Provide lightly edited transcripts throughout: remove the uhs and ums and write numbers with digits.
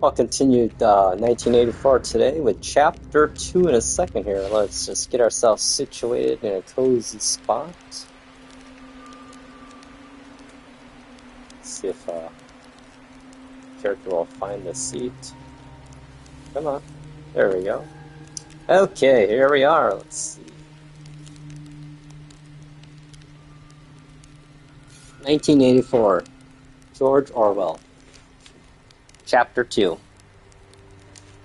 I'll continue 1984 today with Chapter 2 in a second here. Let's just get ourselves situated in a cozy spot. See if character will find the seat. Come on. There we go. Okay, here we are. Let's see. 1984. George Orwell. Chapter 2.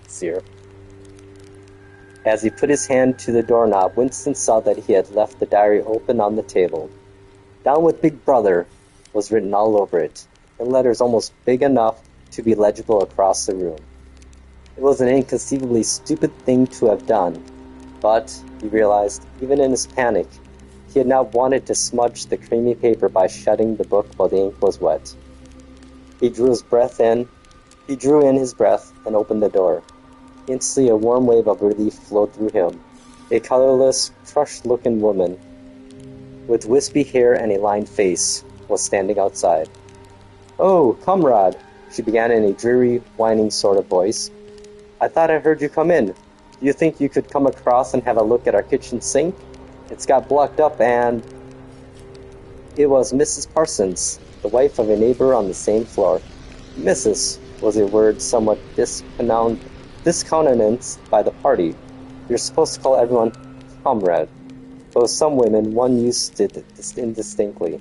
Seer. As he put his hand to the doorknob, Winston saw that he had left the diary open on the table. "Down with Big Brother" was written all over it, in letters almost big enough to be legible across the room. It was an inconceivably stupid thing to have done, but, he realized, even in his panic, he had not wanted to smudge the creamy paper by shutting the book while the ink was wet. He drew in his breath and opened the door. Instantly a warm wave of relief flowed through him. A colorless, crushed-looking woman, with wispy hair and a lined face, was standing outside. "Oh, comrade," she began in a dreary, whining sort of voice. "I thought I heard you come in. Do you think you could come across and have a look at our kitchen sink? It's got blocked up and—" It was Mrs. Parsons, the wife of a neighbor on the same floor. "Mrs." was a word somewhat discountenanced by the party. You're supposed to call everyone comrade, but with some women one used it indistinctly.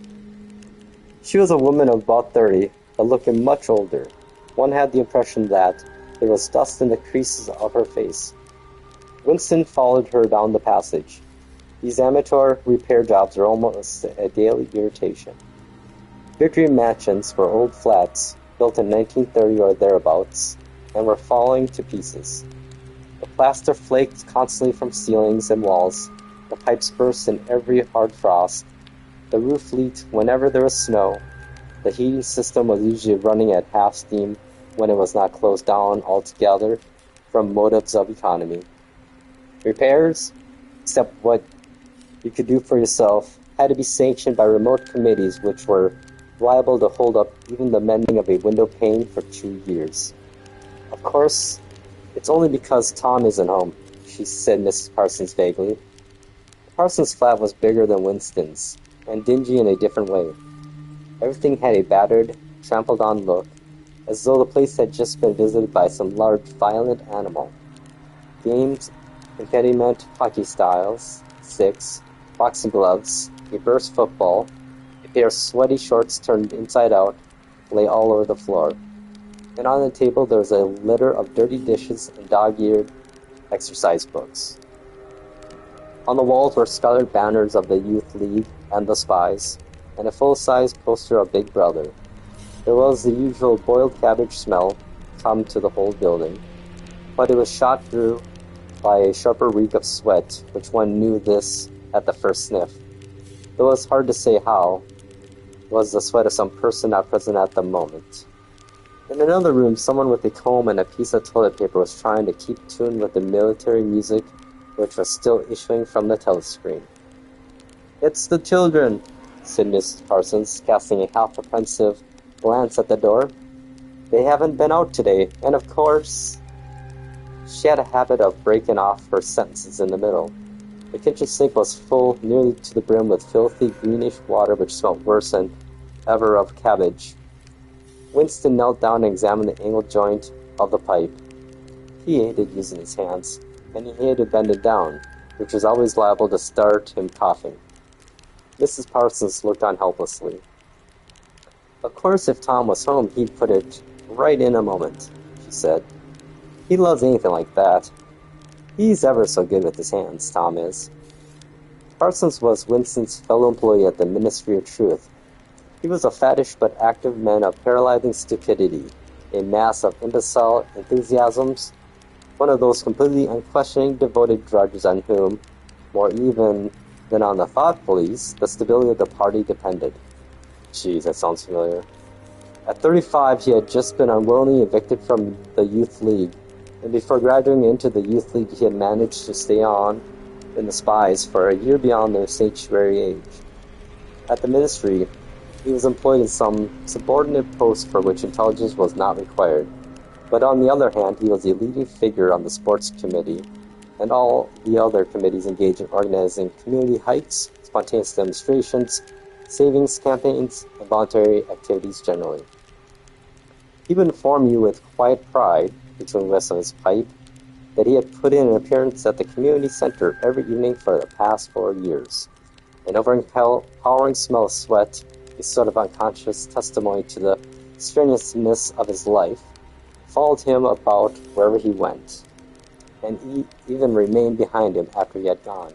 She was a woman of about 30, but looking much older. One had the impression that there was dust in the creases of her face. Winston followed her down the passage. These amateur repair jobs are almost a daily irritation. Victory mansions were old flats, built in 1930 or thereabouts, and were falling to pieces. The plaster flaked constantly from ceilings and walls, the pipes burst in every hard frost, the roof leaked whenever there was snow, the heating system was usually running at half steam when it was not closed down altogether from motives of economy. Repairs, except what you could do for yourself, had to be sanctioned by remote committees which were liable to hold up even the mending of a window pane for 2 years. "Of course, it's only because Tom isn't home," she said Mrs. Parsons vaguely. Parsons' flat was bigger than Winston's, and dingy in a different way. Everything had a battered, trampled-on look, as though the place had just been visited by some large, violent animal. Games, impediment, hockey styles, sticks, boxing gloves, a burst football, a pair of sweaty shorts turned inside out, lay all over the floor. And on the table there was a litter of dirty dishes and dog-eared exercise books. On the walls were scarlet banners of the Youth League and the Spies, and a full-size poster of Big Brother. There was the usual boiled cabbage smell common to the whole building, but it was shot through by a sharper reek of sweat, which one knew this at the first sniff. Though it was hard to say how, it was the sweat of some person not present at the moment. In another room, someone with a comb and a piece of toilet paper was trying to keep tune with the military music which was still issuing from the telescreen. "It's the children," said Mrs. Parsons, casting a half-apprehensive glance at the door. "They haven't been out today, and of course—" She had a habit of breaking off her sentences in the middle. The kitchen sink was full nearly to the brim with filthy, greenish water which smelt worse than ever of cabbage. Winston knelt down and examined the angled joint of the pipe. He hated using his hands, and he hated bending down, which was always liable to start him coughing. Mrs. Parsons looked on helplessly. "Of course, if Tom was home, he'd put it right in a moment," she said. "He loves anything like that. He's ever so good with his hands, Tom is." Parsons was Winston's fellow employee at the Ministry of Truth. He was a fattish but active man of paralyzing stupidity, a mass of imbecile enthusiasms, one of those completely unquestioning devoted drudges on whom, more even than on the thought police, the stability of the party depended. Geez, that sounds familiar. At 35, he had just been unwillingly evicted from the Youth League, and before graduating into the Youth League he had managed to stay on in the Spies for a year beyond their sanctuary age. At the Ministry, he was employed in some subordinate post for which intelligence was not required. But on the other hand, he was a leading figure on the sports committee and all the other committees engaged in organizing community hikes, spontaneous demonstrations, savings campaigns, and voluntary activities generally. He would inform you with quiet pride, between whiffs of his pipe, that he had put in an appearance at the community center every evening for the past 4 years. An overpowering smell of sweat, a sort of unconscious testimony to the strenuousness of his life, followed him about wherever he went, and he even remained behind him after he had gone.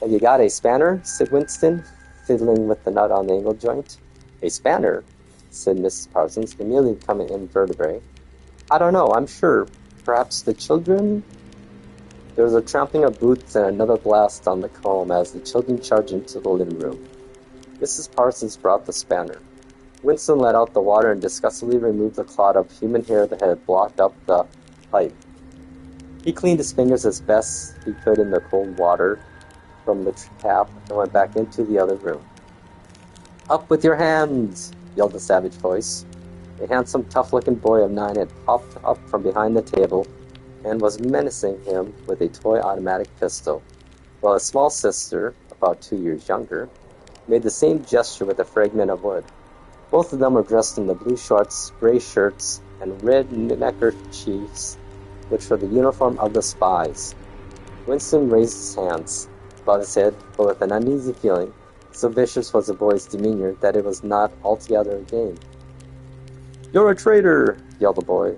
"Have you got a spanner?" said Winston, fiddling with the nut on the angle joint. "A spanner?" said Mrs. Parsons, immediately becoming invertebrate. "I don't know, I'm sure. Perhaps the children?" There was a trampling of boots and another blast on the comb as the children charged into the living room. Mrs. Parsons brought the spanner. Winston let out the water and disgustedly removed the clod of human hair that had blocked up the pipe. He cleaned his fingers as best he could in the cold water from the tap and went back into the other room. "Up with your hands!" yelled a savage voice. A handsome, tough-looking boy of 9 had popped up from behind the table and was menacing him with a toy automatic pistol, while his small sister, about 2 years younger, made the same gesture with a fragment of wood. Both of them were dressed in the blue shorts, gray shirts, and red neckerchiefs, which were the uniform of the spies. Winston raised his hands above his head, but with an uneasy feeling, so vicious was the boy's demeanor that it was not altogether a game. "You're a traitor!" yelled the boy.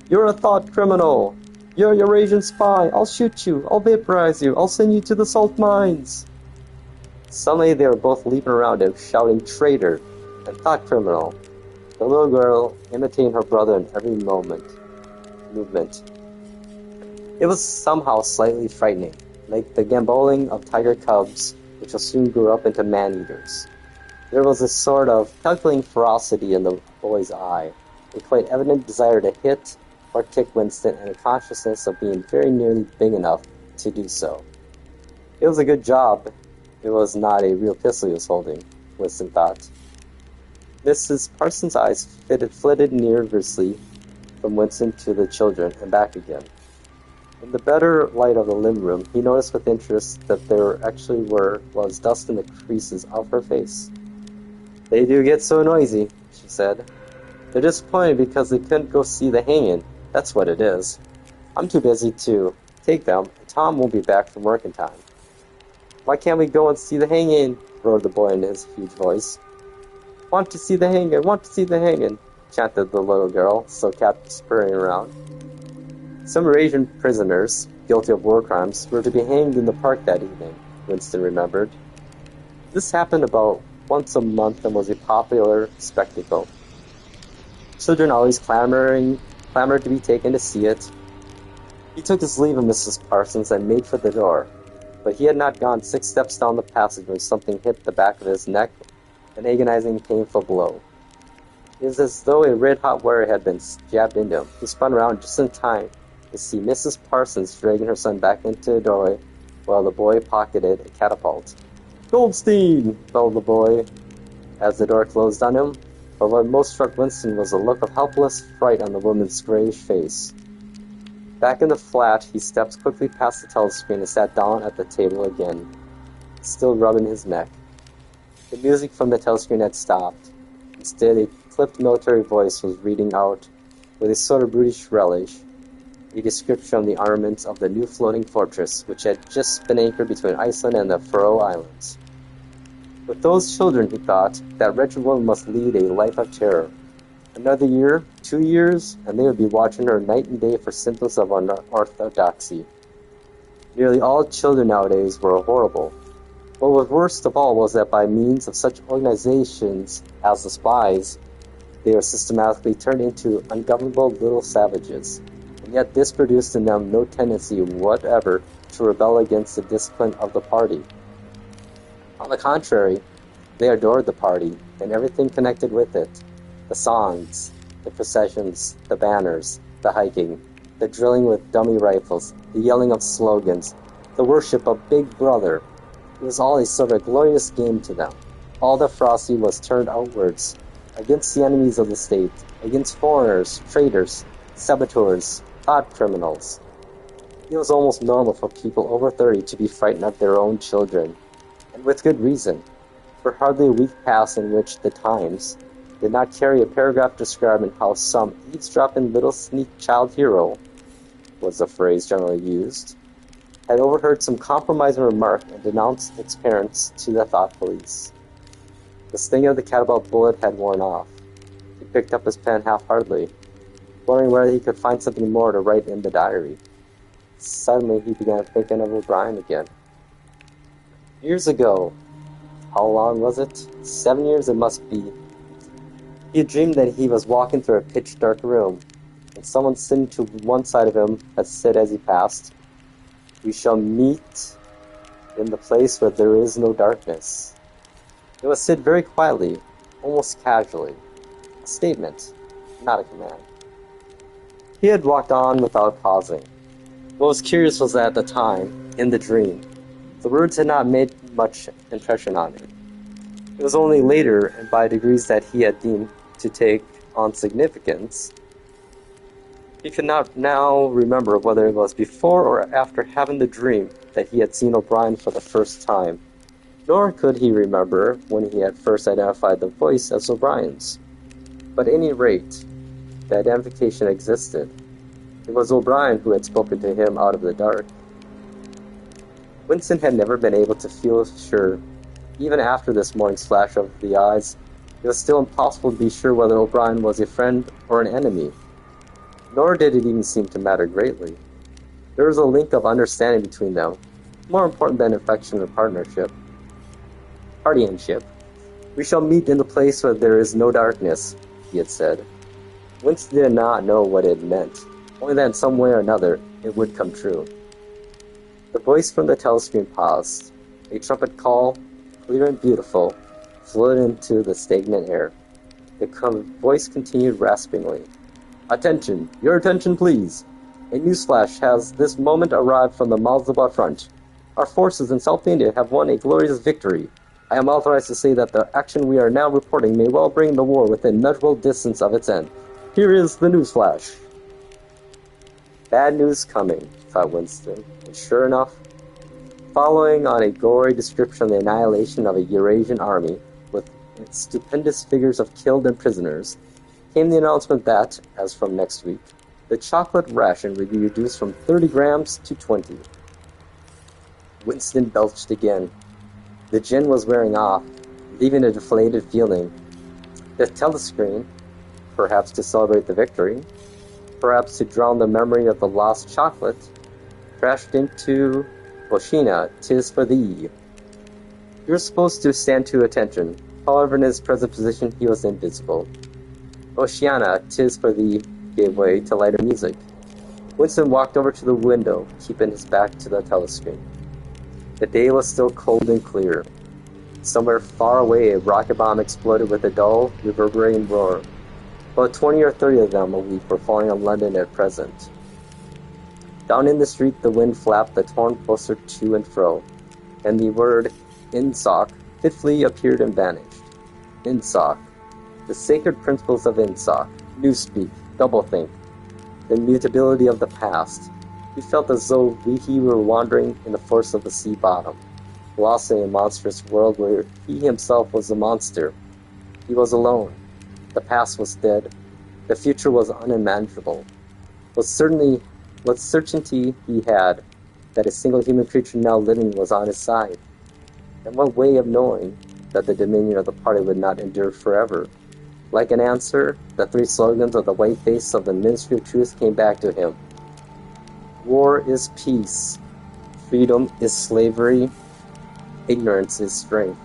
"You're a thought criminal! You're a Eurasian spy! I'll shoot you! I'll vaporize you! I'll send you to the salt mines!" Suddenly they were both leaping around him, shouting "traitor" and "thought criminal," the little girl imitating her brother in every movement. It was somehow slightly frightening, like the gamboling of tiger cubs, which will soon grow up into man-eaters. There was a sort of calculating ferocity in the boy's eye, a quite evident desire to hit or kick Winston, and a consciousness of being very nearly big enough to do so. It was a good job it was not a real pistol he was holding, Winston thought. Mrs. Parsons' eyes flitted nervously from Winston to the children and back again. In the better light of the living room, he noticed with interest that there actually was dust in the creases of her face. "They do get so noisy," she said. "They're disappointed because they couldn't go see the hanging. That's what it is. I'm too busy to take them, and Tom won't be back from work in time." "Why can't we go and see the hanging?" roared the boy in his huge voice. "Want to see the hanging, want to see the hanging," chanted the little girl, so kept spurring around. Some Eurasian prisoners, guilty of war crimes, were to be hanged in the park that evening, Winston remembered. This happened about once a month and was a popular spectacle. Children always clamored to be taken to see it. He took his leave of Mrs. Parsons and made for the door, but he had not gone 6 steps down the passage when something hit the back of his neck, an agonizing, painful blow. It was as though a red-hot wire had been jabbed into him. He spun around just in time to see Mrs. Parsons dragging her son back into the doorway while the boy pocketed a catapult. "Goldstein!" bellowed the boy as the door closed on him, but what most struck Winston was a look of helpless fright on the woman's grayish face. Back in the flat, he stepped quickly past the telescreen and sat down at the table again, still rubbing his neck. The music from the telescreen had stopped. Instead, a clipped military voice was reading out, with a sort of brutish relish, a description of the armaments of the new floating fortress, which had just been anchored between Iceland and the Faroe Islands. With those children, he thought, that wretched woman must lead a life of terror. Another year, 2 years, and they would be watching her night and day for symptoms of unorthodoxy. Nearly all children nowadays were horrible. What was worst of all was that by means of such organizations as the spies, they were systematically turned into ungovernable little savages, and yet this produced in them no tendency whatever to rebel against the discipline of the party. On the contrary, they adored the party and everything connected with it. The songs, the processions, the banners, the hiking, the drilling with dummy rifles, the yelling of slogans, the worship of Big Brother. It was all a sort of glorious game to them. All the ferocity was turned outwards, against the enemies of the state, against foreigners, traitors, saboteurs, thought criminals. It was almost normal for people over 30 to be frightened of their own children, and with good reason, for hardly a week passed in which the Times did not carry a paragraph describing how some eavesdropping little sneak child hero, was the phrase generally used, had overheard some compromising remark and denounced its parents to the thought police. The sting of the catapult bullet had worn off. He picked up his pen half-heartedly, wondering whether he could find something more to write in the diary. Suddenly he began thinking of O'Brien again. Years ago, how long was it? 7 years it must be. He had dreamed that he was walking through a pitch-dark room, and someone sitting to one side of him had said as he passed, "We shall meet in the place where there is no darkness." It was said very quietly, almost casually. A statement, not a command. He had walked on without pausing. What was curious was that at the time, in the dream, the words had not made much impression on him. It was only later, and by degrees that he had deemed to take on significance. He could not now remember whether it was before or after having the dream that he had seen O'Brien for the first time, nor could he remember when he had first identified the voice as O'Brien's. But at any rate, the identification existed. It was O'Brien who had spoken to him out of the dark. Winston had never been able to feel sure. Even after this morning's flash of the eyes, it was still impossible to be sure whether O'Brien was a friend or an enemy. Nor did it even seem to matter greatly. There was a link of understanding between them, more important than affection or partnership. Guardianship. "We shall meet in the place where there is no darkness," he had said. Winston did not know what it meant, only that in some way or another it would come true. The voice from the telescreen paused. A trumpet call, clear and beautiful, floated into the stagnant air. The voice continued raspingly. "Attention! Your attention, please! A newsflash has this moment arrived from the Malzaba front. Our forces in South India have won a glorious victory. I am authorized to say that the action we are now reporting may well bring the war within measurable distance of its end. Here is the newsflash." Bad news coming, thought Winston, and sure enough, following on a gory description of the annihilation of a Eurasian army, with stupendous figures of killed and prisoners, came the announcement that, as from next week, the chocolate ration would be reduced from 30 grams to 20. Winston belched again. The gin was wearing off, leaving a deflated feeling. The telescreen, perhaps to celebrate the victory, perhaps to drown the memory of the lost chocolate, crashed into Oceana, 'tis for thee. He was supposed to stand to attention. However, in his present position, he was invisible. Oceana, 'tis for thee gave way to lighter music. Winston walked over to the window, keeping his back to the telescreen. The day was still cold and clear. Somewhere far away, a rocket bomb exploded with a dull, reverberating roar. About 20 or 30 of them a week were falling on London at present. Down in the street, the wind flapped the torn poster to and fro, and the word "INSOC" fitfully appeared and vanished. INSOC. The sacred principles of INSOC. Newspeak. Doublethink. The mutability of the past. He felt as though he were wandering in the force of the sea bottom, lost in a monstrous world where he himself was a monster. He was alone. The past was dead. The future was unimaginable. What certainty he had that a single human creature now living was on his side. And what way of knowing that the dominion of the party would not endure forever? Like an answer, the three slogans of the white face of the Ministry of Truth came back to him. War is peace. Freedom is slavery. Ignorance is strength.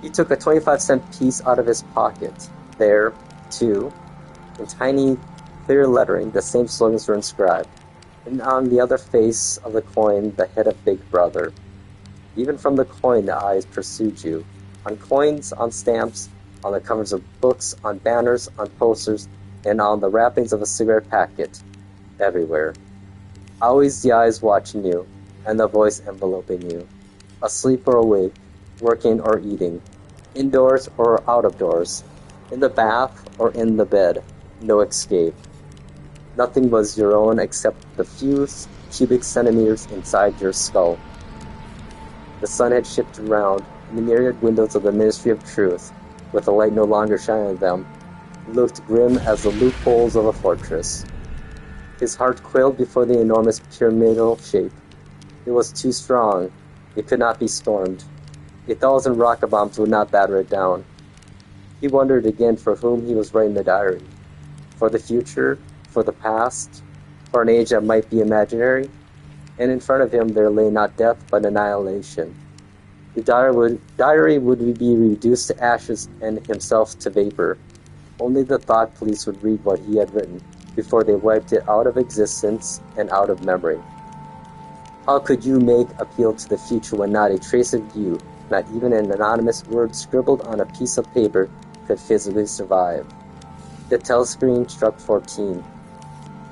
He took a 25-cent piece out of his pocket. There, too, in tiny, clear lettering, the same slogans were inscribed. And on the other face of the coin, the head of Big Brother. Even from the coin, the eyes pursued you. On coins, on stamps, on the covers of books, on banners, on posters, and on the wrappings of a cigarette packet. Everywhere. Always the eyes watching you, and the voice enveloping you. Asleep or awake, working or eating. Indoors or out of doors, in the bath or in the bed, no escape. Nothing was your own except the few cubic centimeters inside your skull. The sun had shifted around, and the myriad windows of the Ministry of Truth, with the light no longer shining on them, looked grim as the loopholes of a fortress. His heart quailed before the enormous pyramidal shape. It was too strong. It could not be stormed. 1,000 rocket bombs would not batter it down. He wondered again for whom he was writing the diary. For the future, for the past, for an age that might be imaginary, and in front of him there lay not death but annihilation. The diary would be reduced to ashes and himself to vapor. Only the thought police would read what he had written before they wiped it out of existence and out of memory. How could you make appeal to the future when not a trace of you, not even an anonymous word scribbled on a piece of paper, could physically survive? The telescreen struck 14.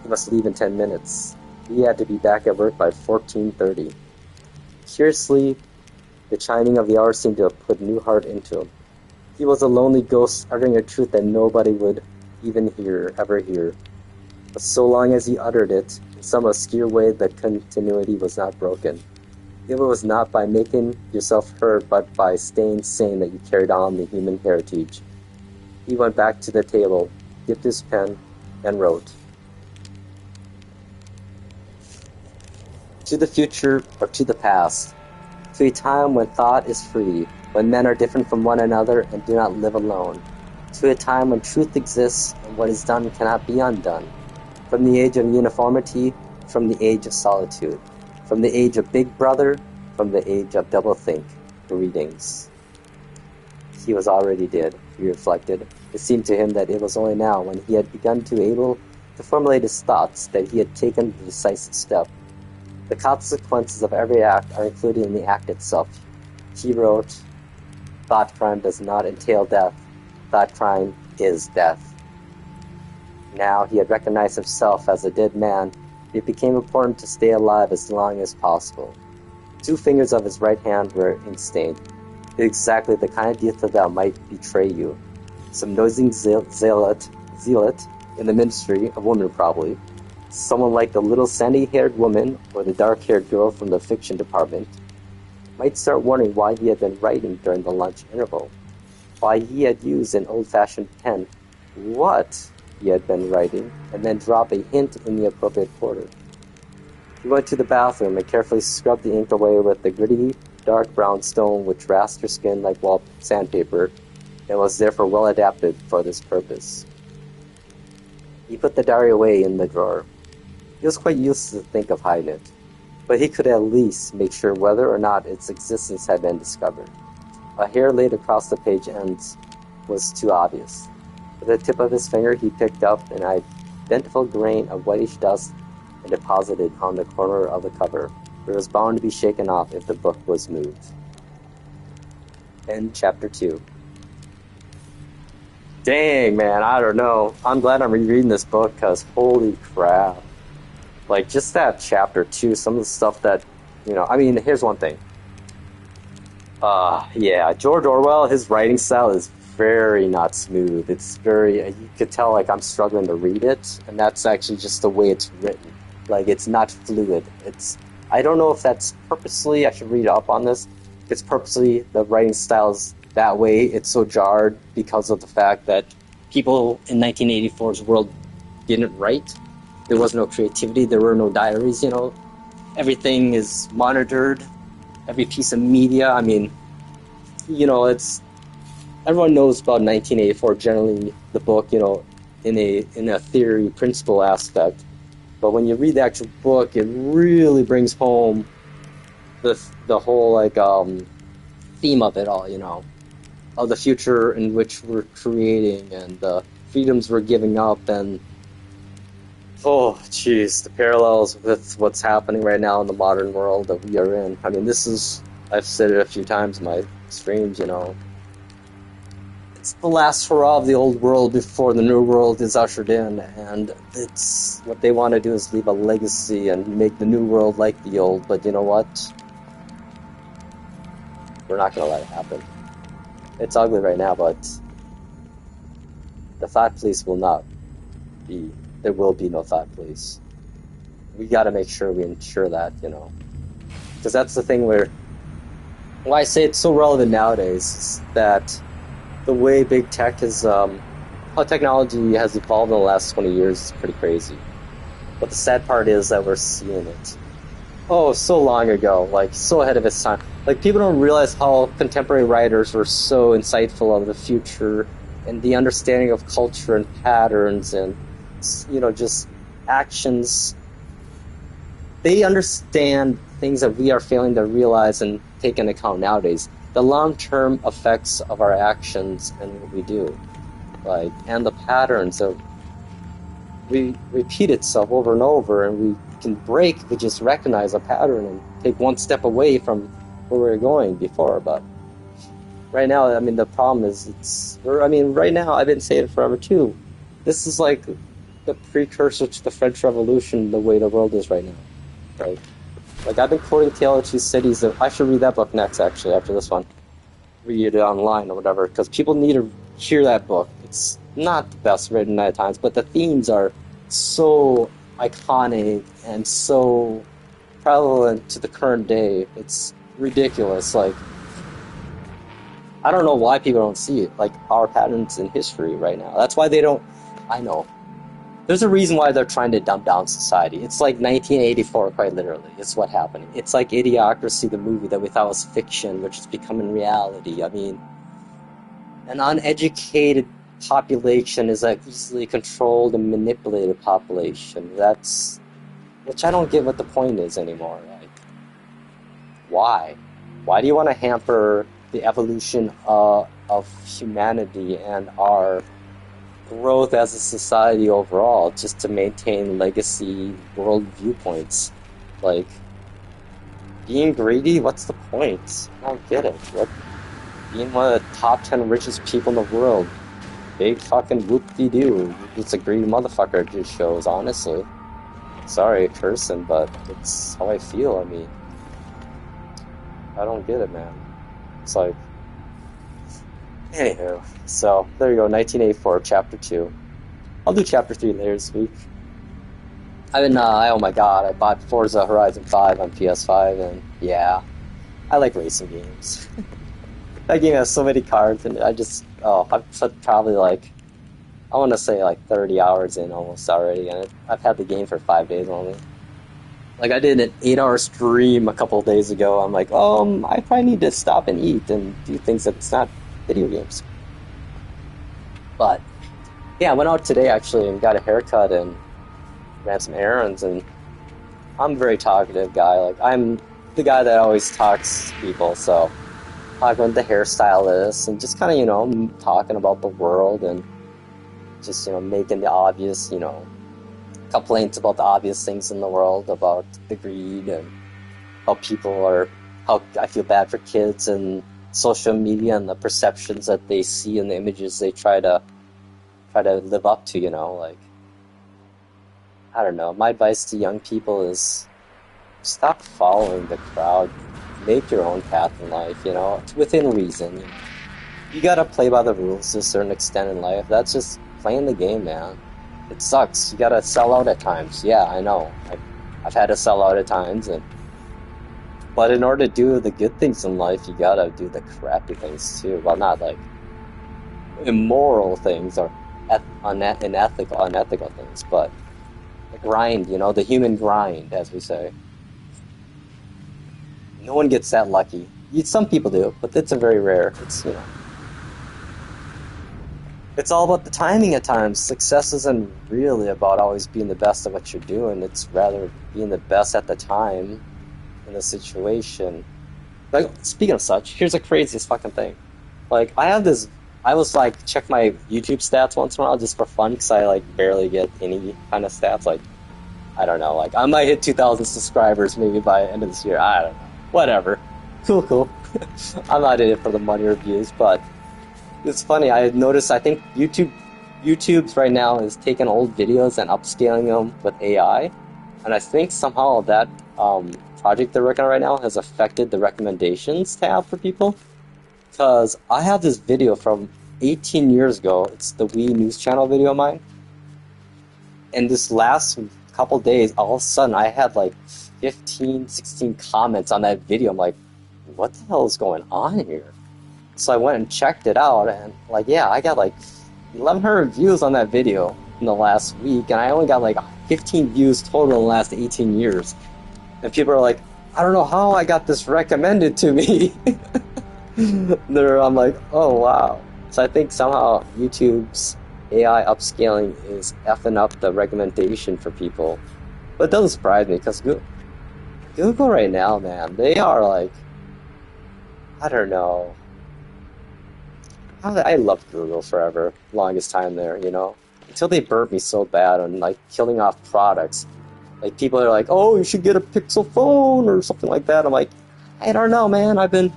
He must leave in 10 minutes. He had to be back at work by 14:30. Curiously, the chiming of the hour seemed to have put new heart into him. He was a lonely ghost uttering a truth that nobody would even ever hear. But so long as he uttered it, in some obscure way the continuity was not broken. It was not by making yourself heard, but by staying sane that you carried on the human heritage. He went back to the table, dipped his pen, and wrote. To the future or to the past, to a time when thought is free, when men are different from one another and do not live alone, to a time when truth exists and what is done cannot be undone, from the age of uniformity, from the age of solitude, from the age of Big Brother, from the age of doublethink. Greetings. He was already dead, he reflected. It seemed to him that it was only now, when he had begun to able to formulate his thoughts, that he had taken the decisive step. The consequences of every act are included in the act itself. He wrote, thought crime does not entail death. Thought crime is death. Now he had recognized himself as a dead man. It became important to stay alive as long as possible. 2 fingers of his right hand were ink-stained. Exactly the kind of detail that might betray you. Some nosing zealot in the ministry, a woman probably, someone like the little sandy-haired woman or the dark-haired girl from the fiction department, might start wondering why he had been writing during the lunch interval, why he had used an old-fashioned pen, what he had been writing, and then drop a hint in the appropriate quarter. He went to the bathroom and carefully scrubbed the ink away with the gritty, dark brown stone which rasped her skin like wall sandpaper and was therefore well adapted for this purpose. He put the diary away in the drawer. He was quite used to think of hiding it, but he could at least make sure whether or not its existence had been discovered. A hair laid across the page ends was too obvious. With the tip of his finger he picked up an identical grain of whitish dust and deposited on the corner of the cover, where it was bound to be shaken off if the book was moved. End chapter 2. Dang, man, I don't know. I'm glad I'm rereading this book, because holy crap. Like, just that chapter 2, some of the stuff that, I mean, here's one thing. Yeah, George Orwell, his writing style is very not smooth. It's very, you could tell, like, I'm struggling to read it, and that's actually just the way it's written. Like, it's not fluid. I don't know if that's purposely, I should read up on this, it's purposely the writing style's that way. It's so jarred because of the fact that people in 1984's world didn't write. There was no creativity, there were no diaries, Everything is monitored, every piece of media. I mean, everyone knows about 1984, generally the book, in a theory, principle aspect. But when you read the actual book, it really brings home the whole, theme of it all, of the future in which we're creating and the freedoms we're giving up, and oh, jeez, the parallels with what's happening right now in the modern world that we are in. I mean, I've said it a few times in my streams, It's the last hurrah of the old world before the new world is ushered in, and it's what they want to do is leave a legacy and make the new world like the old, but you know what? We're not going to let it happen. It's ugly right now, but the thought police will not be. There will be no thought police. We got to make sure we ensure that, because that's the thing why I say it's so relevant nowadays is that the way big tech is, how technology has evolved in the last 20 years is pretty crazy. But the sad part is that we're seeing it. Oh, so long ago, like so ahead of its time. Like people don't realize how contemporary writers were so insightful of the future and the understanding of culture and patterns and just actions. They understand things that we are failing to realize and take into account nowadays. The long-term effects of our actions and what we do, and the patterns of we repeat itself over and over, and we can break if we just recognize a pattern and take one step away from where we were going before. But right now, I mean, the problem is right now, I've been saying it forever too. This is like the precursor to the French Revolution, the way the world is right now, right? Like I've been quoting Tale of Two Cities. I should read that book next, actually, after this one. Read it online or whatever, because people need to hear that book. It's not the best written at times, but the themes are so iconic and so prevalent to the current day. It's ridiculous. Like, I don't know why people don't see it. Like, our patterns in history right now. That's why they don't. I know. There's a reason why they're trying to dumb down society. It's like 1984, quite literally. It's what's happening. It's like Idiocracy, the movie that we thought was fiction, which is becoming reality. I mean, an uneducated population is an easily controlled and manipulated population. Which I don't get what the point is anymore. Like, why? Why do you want to hamper the evolution of humanity and our growth as a society overall just to maintain legacy world viewpoints? Like, being greedy, what's the point? I don't get it. Being one of the top 10 richest people in the world, big fucking whoop-de-doo. It's a greedy motherfucker, it just shows, honestly. Sorry, cursing, but it's how I feel. I mean, I don't get it, man. It's like, anywho, so there you go, 1984, Chapter 2. I'll do Chapter 3 later this week. Oh my god, I bought Forza Horizon 5 on PS5, and yeah, I like racing games. That game has so many cards, and I've put probably I want to say 30 hours in almost already, and I've had the game for 5 days only. Like, I did an 8-hour stream a couple of days ago. I'm like, I probably need to stop and eat and do things that's not video games. But, yeah, I went out today, actually, and got a haircut and ran some errands, and I'm a very talkative guy. Like, I'm the guy that always talks to people, so talking with the hairstylist and just kind of, talking about the world and just, making the obvious, complaints about the obvious things in the world, about the greed and how I feel bad for kids and social media and the perceptions that they see and the images they try to live up to, I don't know. My advice to young people is stop following the crowd. Make your own path in life, within reason. You gotta play by the rules to a certain extent in life. That's just playing the game, man. It sucks. You gotta sell out at times. Yeah, I know. I've had to sell out at times, but in order to do the good things in life, you gotta do the crappy things too. Well, not immoral things or unethical things, but the grind, the human grind, as we say. No one gets that lucky. Some people do, but it's a very rare. It's all about the timing at times. Success isn't really about always being the best at what you're doing. It's rather being the best at the time in the situation. Like, speaking of such, here's the craziest fucking thing. Like, I was check my YouTube stats once in a while just for fun, because I barely get any kind of stats. I don't know, I might hit 2,000 subscribers maybe by the end of this year. I don't know. Whatever. Cool. I'm not in it for the money or views, but it's funny. I noticed, I think YouTube's right now is taking old videos and upscaling them with AI, and I think somehow that project they're working on right now has affected the recommendations tab for people. because I have this video from 18 years ago. It's the Wii News Channel video of mine. And this last couple days, all of a sudden, I had like 15, 16 comments on that video. I'm like, what the hell is going on here? So I went and checked it out, and like, yeah, I got like 1,100 views on that video in the last week, and I only got like 15 views total in the last 18 years. And people are like, I don't know how I got this recommended to me. I'm like, oh wow. So I think somehow YouTube's AI upscaling is effing up the recommendation for people. But it doesn't surprise me, because Google right now, man, they are like, I don't know. I loved Google forever, longest time there, you know, until they burnt me so bad on like killing off products. Like people are like, oh, you should get a Pixel phone or something like that. I'm like, I don't know, man. I've been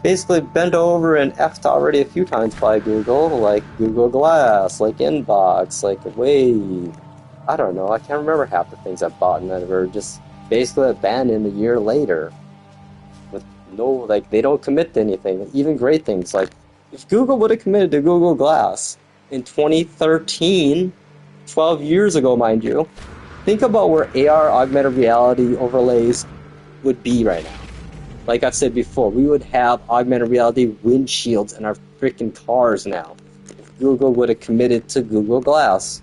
basically bent over and effed already a few times by Google, like Google Glass, like Inbox, like Wave. I don't know. I can't remember half the things I bought and that were just basically abandoned a year later. With no, like, they don't commit to anything. Even great things like, if Google would have committed to Google Glass in 2013, 12 years ago, mind you, think about where AR, augmented reality overlays would be right now. Like I've said before, we would have augmented reality windshields in our freaking cars now. If Google would have committed to Google Glass.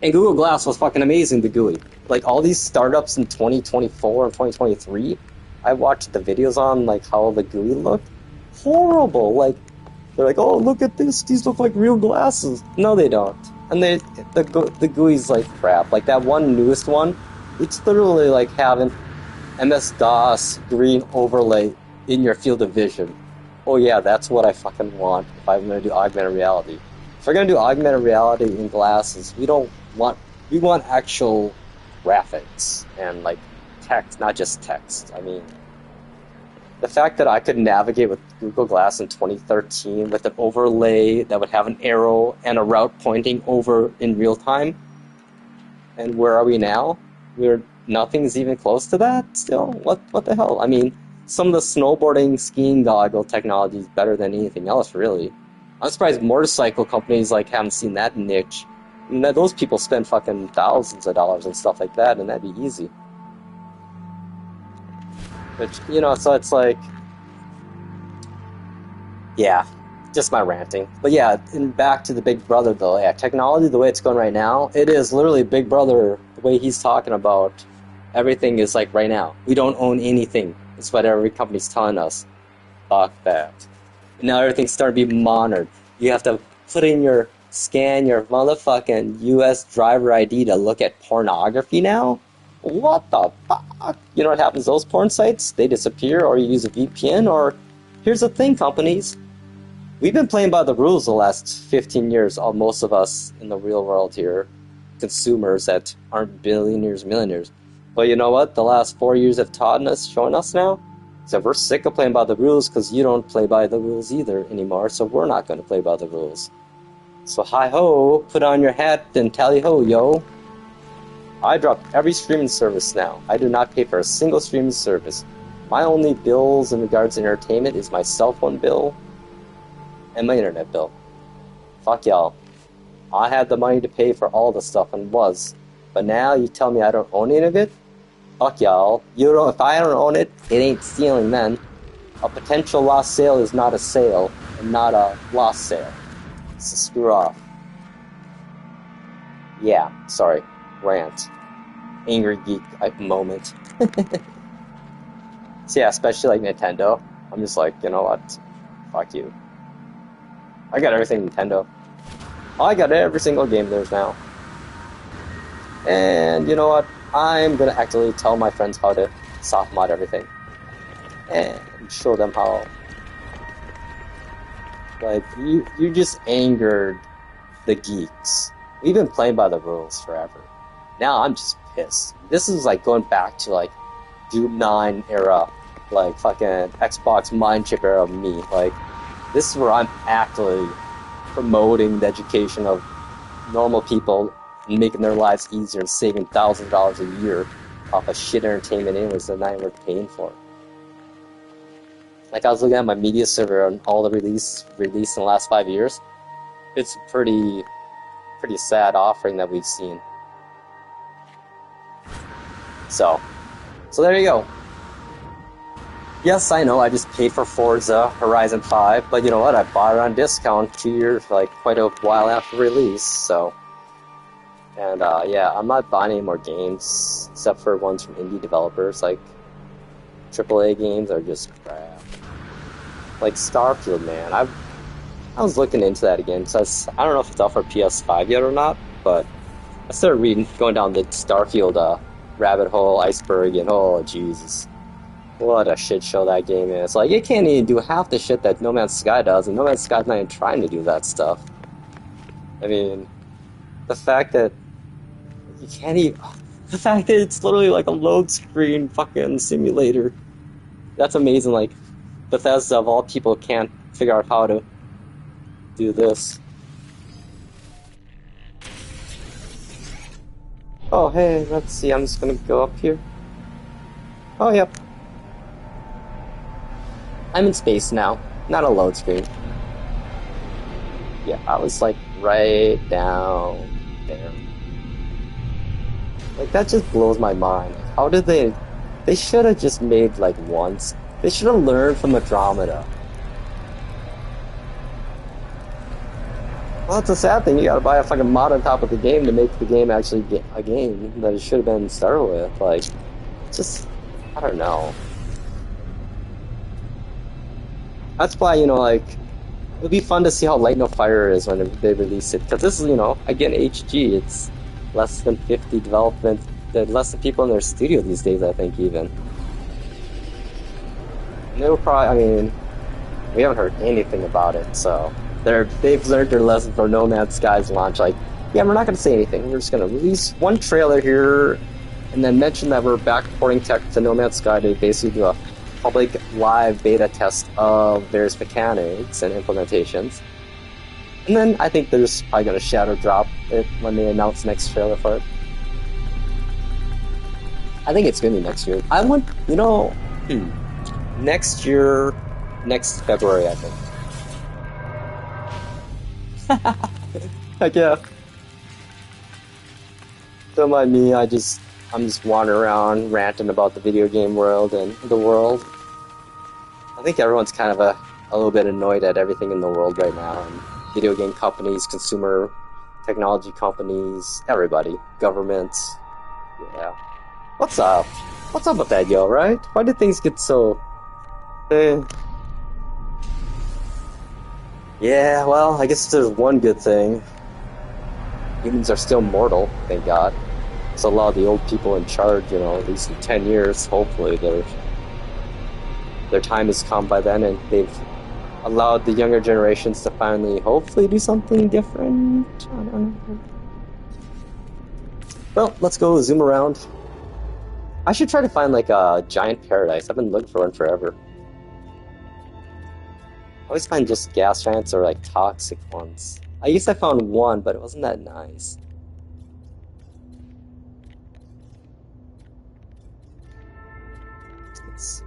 And Google Glass was fucking amazing, the GUI. Like all these startups in 2024 and 2023, I watched the videos on like how the GUI looked. Horrible. Like they're like, oh, look at this, these look like real glasses. No, they don't. And the GUI's like crap. Like that one newest one, it's literally like having MS-DOS green overlay in your field of vision. Oh yeah, that's what I fucking want if I'm gonna do augmented reality. If we're gonna do augmented reality in glasses, we want actual graphics and like text, not just text. I mean, the fact that I could navigate with Google Glass in 2013 with an overlay that would have an arrow and a route pointing over in real time, and where are we now? Nothing's even close to that still? What the hell? I mean, some of the snowboarding, skiing goggle technology is better than anything else, really. I'm surprised motorcycle companies like haven't seen that niche. I mean, those people spend fucking thousands of dollars and stuff like that, and that'd be easy. But, you know, so it's like, yeah, just my ranting. But yeah, and back to the Big Brother though, yeah, technology, the way it's going right now, it is literally Big Brother, the way he's talking about everything is like right now. We don't own anything. It's what every company's telling us. Fuck that. And now everything's starting to be monitored. You have to scan your motherfucking US driver ID to look at pornography now? What the fuck? You know what happens to those porn sites? They disappear, or you use a VPN, or... Here's the thing, companies. We've been playing by the rules the last 15 years, most of us in the real world here. Consumers that aren't billionaires, millionaires. But you know what? The last 4 years have shown us now. So we're sick of playing by the rules because you don't play by the rules either anymore, so we're not going to play by the rules. So hi-ho, put on your hat and tally-ho, yo. I dropped every streaming service now. I do not pay for a single streaming service. My only bills in regards to entertainment is my cell phone bill and my internet bill. Fuck y'all. I had the money to pay for all the stuff and was. But now you tell me I don't own any of it? Fuck y'all. If I don't own it, it ain't stealing then. A potential lost sale is not a sale, and not a lost sale. So screw off. Yeah, sorry. Rant. Angry geek moment. So yeah, especially like Nintendo. I'm just like, you know what? Fuck you. I got everything Nintendo. I got every single game there's now. And you know what? I'm gonna actually tell my friends how to soft mod everything. And show them how. Like, you just angered the geeks. We've been playing by the rules forever. Now I'm just pissed. This is like going back to like Doom 9 era, like fucking Xbox mind chip era of me. Like, this is where I'm actually promoting the education of normal people and making their lives easier and saving thousands of dollars a year off of shit entertainment anyways they're not even paying for. Like I was looking at my media server on all the released in the last 5 years. It's pretty sad offering that we've seen. So there you go. Yes, I know I just paid for Forza Horizon 5, but you know what? I bought it on discount 2 years, like quite a while after release. So, and yeah, I'm not buying any more games except for ones from indie developers. Like AAA games are just crap. Like Starfield, man. I was looking into that again, so I don't know if it's out for PS5 yet or not, but I started going down the Starfield rabbit hole, iceberg, and oh, Jesus. What a shit show that game is. Like, it can't even do half the shit that No Man's Sky does, and No Man's Sky's not even trying to do that stuff. I mean, the fact that you can't even... The fact that it's literally like a load screen fucking simulator. That's amazing, like, Bethesda, of all people, can't figure out how to do this. Oh, hey, let's see, I'm just gonna go up here. Oh, yep. I'm in space now, not a load screen. Yeah, I was like right down there. Like, that just blows my mind. How did they should have just made like once. They should have learned from Andromeda. Well, it's a sad thing. You gotta buy a fucking mod on top of the game to make the game actually get a game that it should have been started with. Like, just, I don't know. That's why, you know, like, it'll be fun to see how Light No Fire is when they release it. Because this is, you know, again, HG. It's less than 50 development, less than people in their studio these days, I think, even. And they'll probably, I mean, we haven't heard anything about it, so they've learned their lesson from No Man's Sky's launch. Like, yeah, we're not going to say anything. We're just going to release one trailer here, and then mention that we're backporting tech to No Man's Sky to basically do a public live beta test of various mechanics and implementations. And then I think they're just probably going to shadow drop it when they announce the next trailer for it. I think it's going to be next year. I want, you know, next year, next February, I think. Heck yeah. Don't mind me, I'm just wandering around ranting about the video game world and the world. I think everyone's kind of a little bit annoyed at everything in the world right now, and video game companies, consumer technology companies, everybody, governments. Yeah. What's up? What's up with that, yo, right? Why did things get so... Yeah, well, I guess there's one good thing. Humans are still mortal, thank God. So a lot of the old people in charge, you know, at least in 10 years, hopefully their time has come by then, and they've allowed the younger generations to finally, hopefully, do something different. I don't know. Well, let's go zoom around. I should try to find like a giant paradise. I've been looking for one forever. I always find just gas giants or like toxic ones. I used to found one, but it wasn't that nice. Let's see.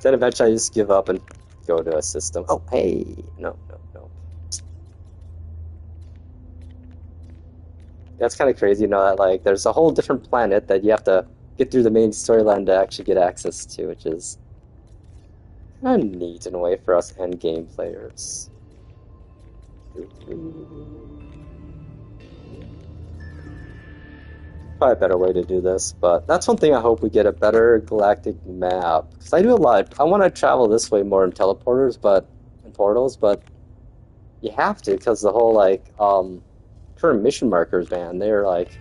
Then eventually I just give up and go to a system. Oh, hey! No. That's kind of crazy, you know, that like there's a whole different planet that you have to get through the main storyline to actually get access to, which is kind of neat in a way for us endgame players. Probably a better way to do this, but that's one thing I hope we get a better galactic map. Because I do a lot. I want to travel this way more in teleporters, in portals, but you have to, because the whole like current mission markers, man, they're like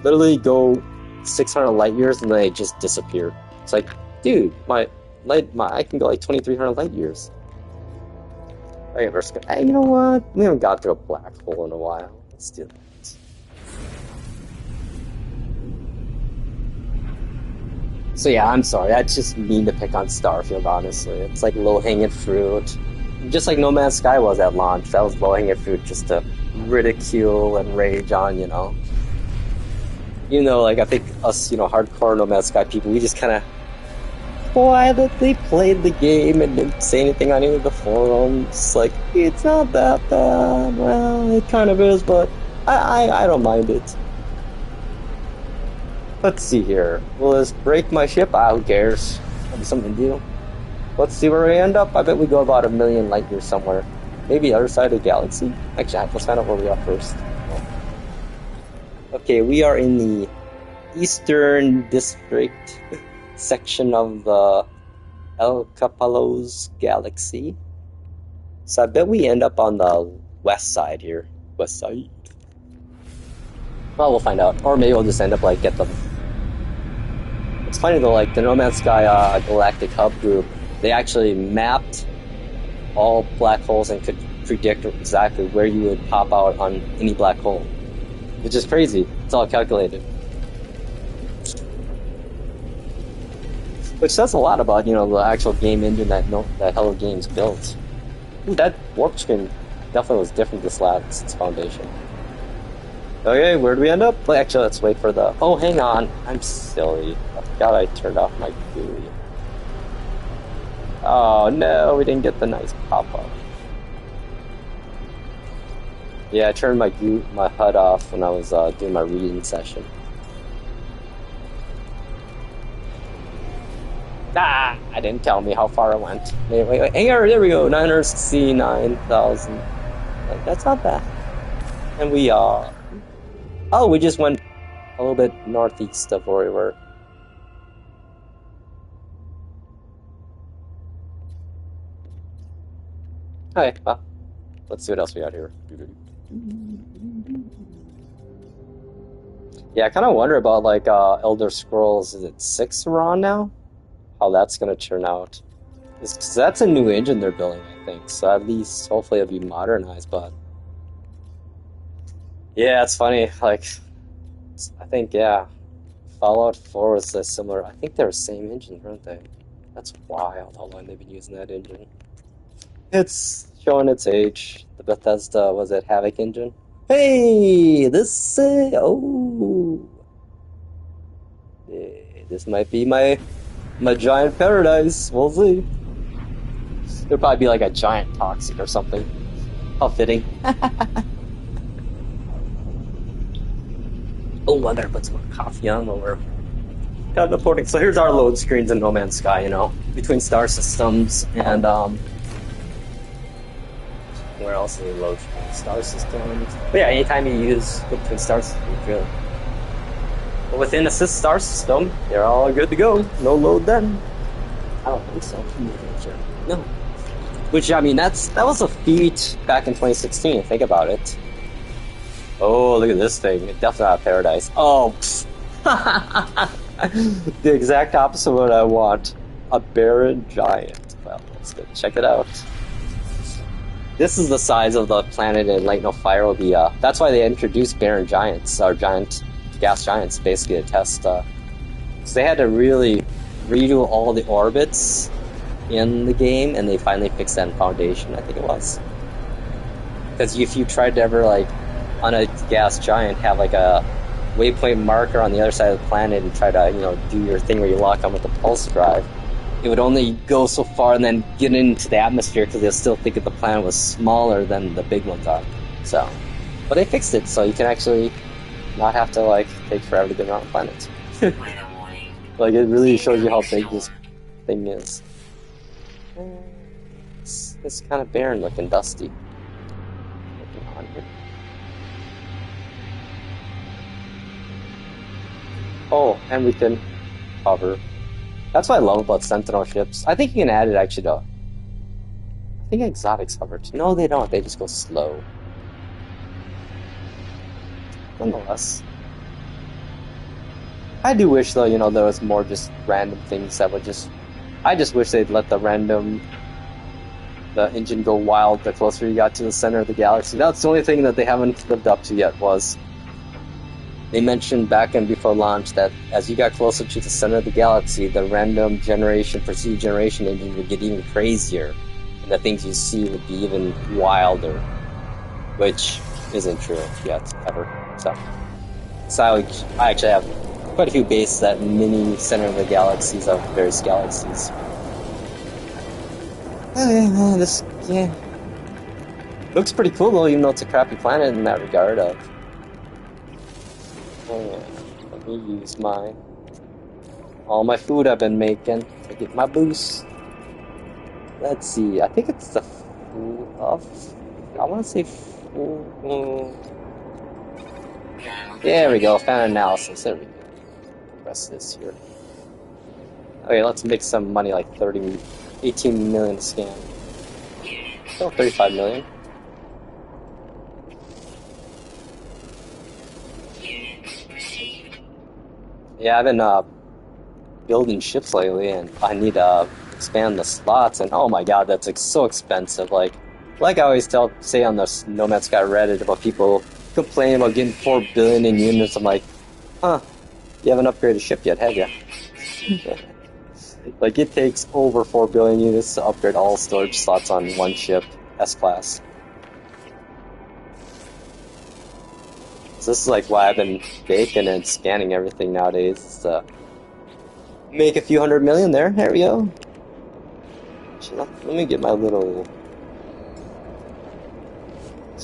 literally go 600 light years and then they just disappear. It's like, dude, I can go like 2,300 light years. Hey, you know what? We haven't got through a black hole in a while. Let's do that. So yeah, I'm sorry. That's just mean to pick on Starfield, honestly. It's like low-hanging fruit. Just like No Man's Sky was at launch. That was low-hanging fruit just to ridicule and rage on, you know. You know, like, I think us, hardcore No Man's Sky people, we just kind of quietly played the game and didn't say anything on any of the forums. Like, it's not that bad. Well, it kind of is, but I don't mind it. Let's see here. Will this break my ship? Who cares? That'll be something to do. Let's see where we end up. I bet we go about 1 million light years somewhere. Maybe the other side of the galaxy. Actually, I have to find out where we are first. Okay, we are in the Eastern District section of the El Capalos Galaxy. So I bet we end up on the west side here. West side. Well, we'll find out. Or maybe we'll just end up, like, get them. It's funny though, like, the No Man's Sky Galactic Hub group, they actually mapped all black holes and could predict exactly where you would pop out on any black hole. Which is crazy. It's all calculated. Which says a lot about, the actual game engine that Hello Games built. Ooh, that warp screen definitely was different this last Foundation. Okay, where do we end up? Well, actually, let's wait for the... Oh, hang on. I'm silly. I forgot I turned off my GUI. Oh, no, we didn't get the nice pop-up. Yeah, I turned my HUD off when I was doing my reading session. I didn't tell me how far I went. Wait. Here, there we go. 969,000. That's not bad. And we are... Oh, we just went a little bit northeast of where we were. Okay, well, let's see what else we got here. Yeah, I kind of wonder about, like, Elder Scrolls, is it 6 we're on now? How that's going to turn out. Because that's a new engine they're building, I think. So at least, hopefully it'll be modernized, but... Yeah, it's funny, like... I think, yeah, Fallout 4 was a similar... I think they're the same engine, weren't they? That's wild how long they've been using that engine. It's showing its age. The Bethesda, was it Havoc engine? Hey, this... oh... Yeah, this might be my giant paradise. We'll see. It'll probably be like a giant toxic or something. How fitting. Oh, I gotta put some coffee on while we're teleporting. So here's our load screens in No Man's Sky, between star systems and, where else do we load screens? Star systems. But yeah, anytime you use between star systems, really. But within a star system, they're all good to go. No load then. I don't think so. No. Which, I mean, that was a feat back in 2016, think about it. Oh, look at this thing. It's definitely not paradise. Oh, the exact opposite of what I want. A barren giant. Well, let's go check it out. This is the size of the planet in Light No Fire will be. That's why they introduced barren giants, or giant gas giants, basically to test. So they had to really redo all the orbits in the game, and they finally fixed that in Foundation, I think it was. Because if you tried to ever, like, on a gas giant, have like a waypoint marker on the other side of the planet and try to, do your thing where you lock on with the pulse drive, it would only go so far and then get into the atmosphere because they'll still think that the planet was smaller than the big ones are. So, but they fixed it, so you can actually not have to, like, take forever to get around the planet. Like, it really shows you how big this thing is. It's kind of barren looking, dusty. Looking on here. Oh, and we can hover. That's what I love about Sentinel ships. I think you can add it actually though. I think exotics hover too. No, they don't. They just go slow. Nonetheless. I do wish though, there was more just random things that would just... I just wish they'd let the engine go wild the closer you got to the center of the galaxy. That's the only thing that they haven't lived up to yet was... They mentioned back and before launch that as you got closer to the center of the galaxy, the random precision generation engine would get even crazier, and the things you see would be even wilder, which isn't true yet, ever. So, So I actually have quite a few bases at mini center of the galaxies of various galaxies. Oh yeah, man, this game looks pretty cool though, even though it's a crappy planet in that regard. Oh yeah, let me use all my food I've been making to get my boost. Let's see, I think it's the food of. I want to say. There we go, fan analysis. There we go. Press this here. Okay, let's make some money, like 18 million to scan. Still 35 million. Yeah, I've been building ships lately, and I need to expand the slots. And oh my god, that's so expensive. Like I always say on the No Man's Sky Reddit about people complaining about getting 4 billion in units. I'm like, huh? You haven't upgraded a ship yet, have you? Like, it takes over 4 billion units to upgrade all storage slots on one ship, S-Class. So this is like why I've been baking and scanning everything nowadays, is to make a few 100 million there. There we go. Let me get my little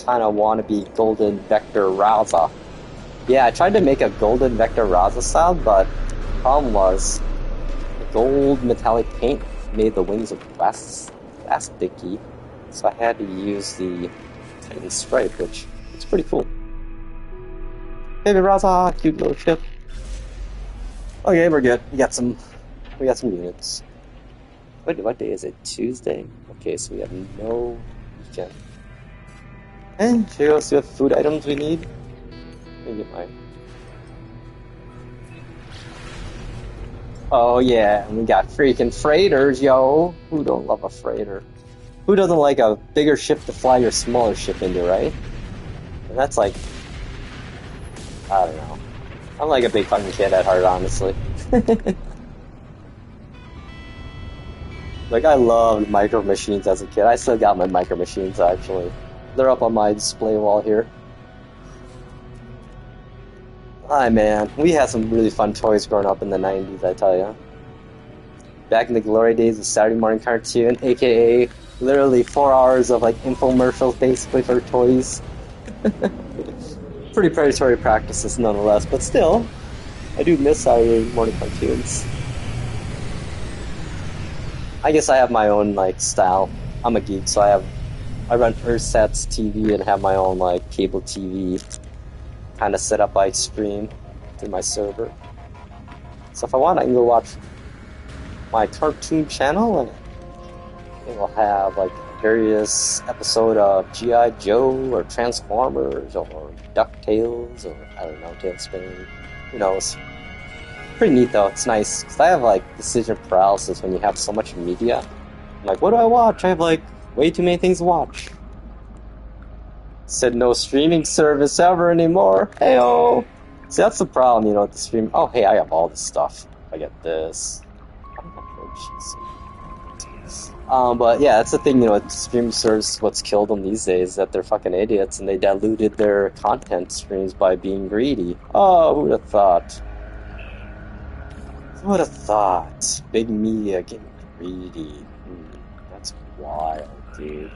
kind of wannabe golden vector Raza. Yeah, I tried to make a golden vector Raza style, but the problem was gold metallic paint made the wings of plasticky, so I had to use the Titan stripe, which is pretty cool. Baby Raza, cute little ship. Okay, we're good. We got some units. What day is it? Tuesday? Okay, so we have no weekend. And should we see what food items we need? Let me get mine. Oh yeah, we got freaking freighters, yo! Who don't love a freighter? Who doesn't like a bigger ship to fly your smaller ship into, right? And that's like, I don't know. I'm like a big fucking kid at heart, honestly. Like, I loved micro machines as a kid. I still got my micro machines, actually. They're up on my display wall here. Hi, man. We had some really fun toys growing up in the 90s, I tell ya. Back in the glory days of Saturday morning cartoon, aka literally 4 hours of like infomercials basically for toys. Pretty predatory practices nonetheless, but still, I do miss Saturday morning cartoons. I guess I have my own like style. I'm a geek, so I run Earthsat's TV and have my own like cable TV kind of set up by stream through my server. So if I want, I can go watch my cartoon channel, and it will have like various episode of G.I. Joe or Transformers or DuckTales or I don't know, Tailspin. Who knows? Pretty neat though. It's nice because I have like decision paralysis when you have so much media. I'm like, what do I watch? I have like way too many things to watch. Said no streaming service ever anymore. Heyo. See, that's the problem, you know, with the stream. Oh, hey, I have all this stuff. I get this. But yeah, that's the thing, you know, with streaming service, what's killed them these days, that they're fucking idiots and they diluted their content streams by being greedy. Oh, who would have thought? Who would have thought? Big media getting greedy. That's wild, dude.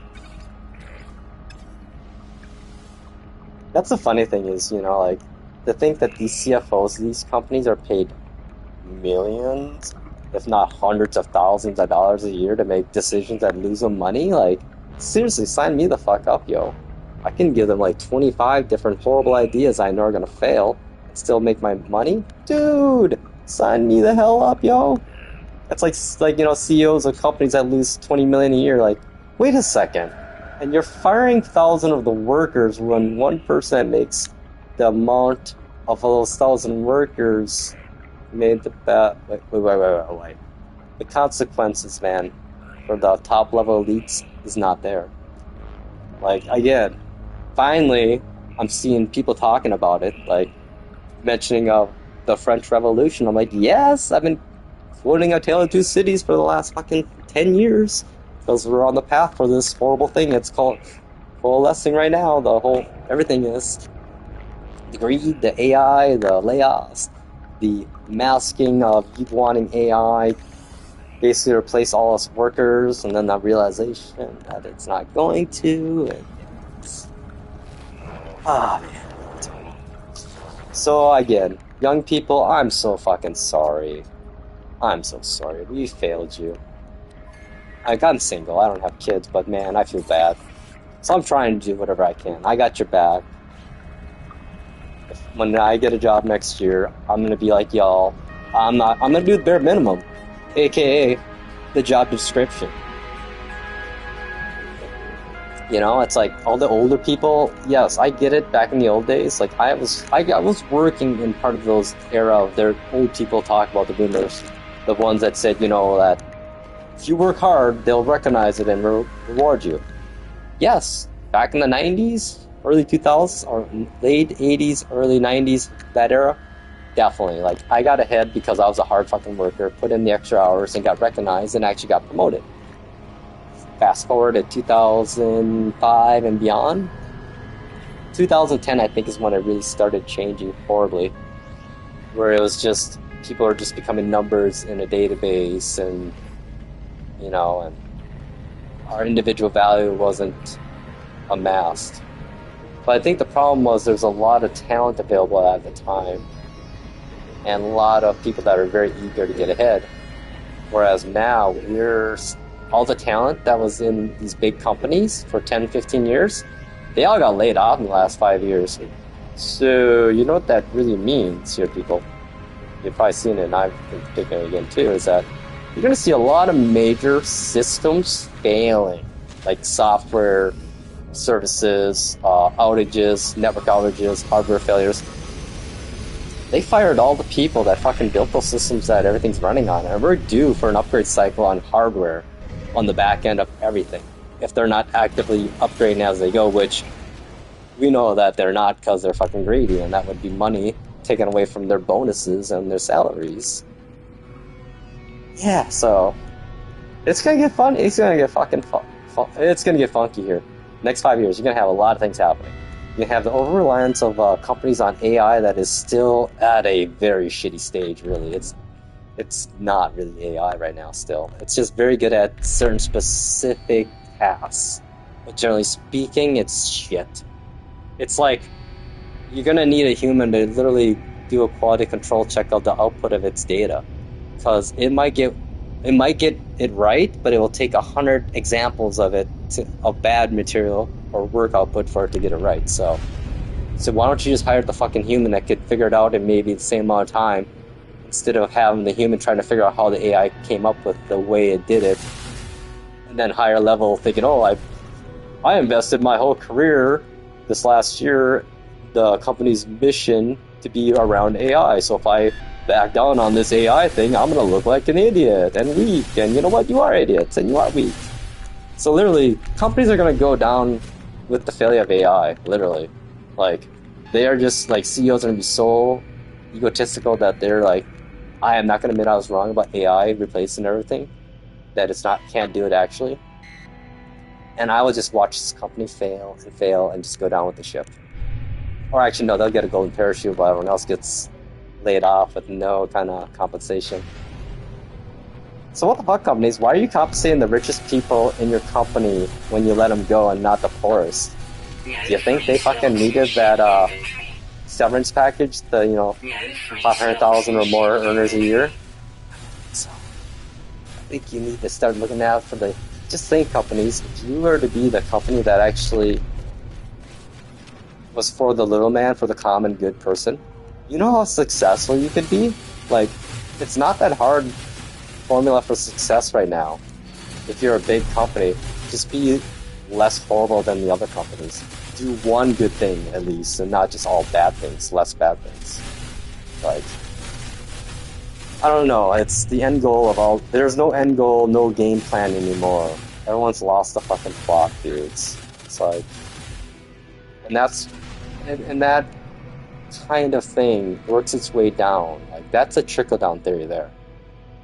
That's the funny thing is, you know, like, to think that these CFOs, these companies are paid millions, if not hundreds of thousands of dollars a year to make decisions that lose them money. Like, seriously, sign me the fuck up, yo. I can give them like 25 different horrible ideas I know are gonna fail and still make my money. Dude, sign me the hell up, yo. That's like you know, CEOs of companies that lose 20 million a year. Like, wait a second. And you're firing 1,000 of the workers when one person makes the amount of those 1,000 workers made the bet. Wait. The consequences, man, for the top level elites is not there. Like, again, finally, I'm seeing people talking about it, like mentioning of the French Revolution. I'm like, yes, I've been quoting A Tale of Two Cities for the last fucking 10 years. Because we're on the path for this horrible thing. It's called coalescing right now. The whole everything is. The greed, the AI, the layoffs, the masking of you wanting AI basically replace all us workers, and then that realization that it's not going to. And man. So again, young people, I'm so fucking sorry. I'm so sorry. We failed you. I'm single. I don't have kids, but man, I feel bad. So I'm trying to do whatever I can. I got your back. When I get a job next year, I'm gonna be like y'all. I'm gonna do the bare minimum, aka the job description. You know, it's like all the older people. Yes, I get it. Back in the old days, like I was working in part of those era of their old people talk about the boomers, the ones that said, you know, that if you work hard, they'll recognize it and reward you. Yes, back in the 90s, early 2000s, or late 80s, early 90s, that era, definitely. Like, I got ahead because I was a hard fucking worker, put in the extra hours, and got recognized, and actually got promoted. Fast forward to 2005 and beyond. 2010, I think, is when it really started changing horribly, where it was just, people are just becoming numbers in a database, and, you know, and our individual value wasn't amassed. But I think the problem was there's a lot of talent available at the time, and a lot of people that are very eager to get ahead. Whereas now, all the talent that was in these big companies for 10, 15 years, they all got laid off in the last 5 years. So, you know what that really means here, people? You've probably seen it, and I've been picking it again too, is that you're going to see a lot of major systems failing, like software services, outages, network outages, hardware failures. They fired all the people that fucking built those systems that everything's running on, and we're due for an upgrade cycle on hardware on the back end of everything, if they're not actively upgrading as they go, which we know that they're not, because they're fucking greedy, and that would be money taken away from their bonuses and their salaries. Yeah, so it's gonna get fun. It's gonna get fucking it's gonna get funky here. Next 5 years, you're gonna have a lot of things happening. You have the over-reliance of companies on AI that is still at a very shitty stage. Really, it's not really AI right now. Still, it's just very good at certain specific tasks, but generally speaking, it's shit. It's like you're gonna need a human to literally do a quality control check of the output of its data, because it might get it right, but it will take 100 examples of bad material or work output for it to get it right. So why don't you just hire the fucking human that could figure it out in maybe the same amount of time, instead of having the human trying to figure out how the AI came up with the way it did it, and then higher level thinking, oh, I invested my whole career this last year, the company's mission to be around AI. So if I back down on this AI thing, I'm gonna look like an idiot and weak. And you know what? You are idiots and you are weak. So literally, companies are gonna go down with the failure of AI. Literally, like they are just like CEOs are gonna be so egotistical that they're like, I am not gonna admit I was wrong about AI replacing everything. That can't do it actually. And I will just watch this company fail and fail and just go down with the ship. Or actually, no, they'll get a golden parachute while everyone else gets laid off with no kind of compensation. So what the fuck, companies? Why are you compensating the richest people in your company when you let them go and not the poorest? Do you think they fucking needed that severance package, the 500,000 or more earners a year? So I think you need to start looking out for the. Just think, companies, if you were to be the company that actually was for the little man, for the common good person, you know how successful you could be? Like, it's not that hard formula for success right now. If you're a big company, just be less horrible than the other companies. Do one good thing at least, and not just all bad things, less bad things. Like, I don't know, it's the end goal of all. There's no end goal, no game plan anymore. Everyone's lost the fucking plot, dudes. It's like, and that kind of thing works its way down. Like, that's a trickle-down theory there.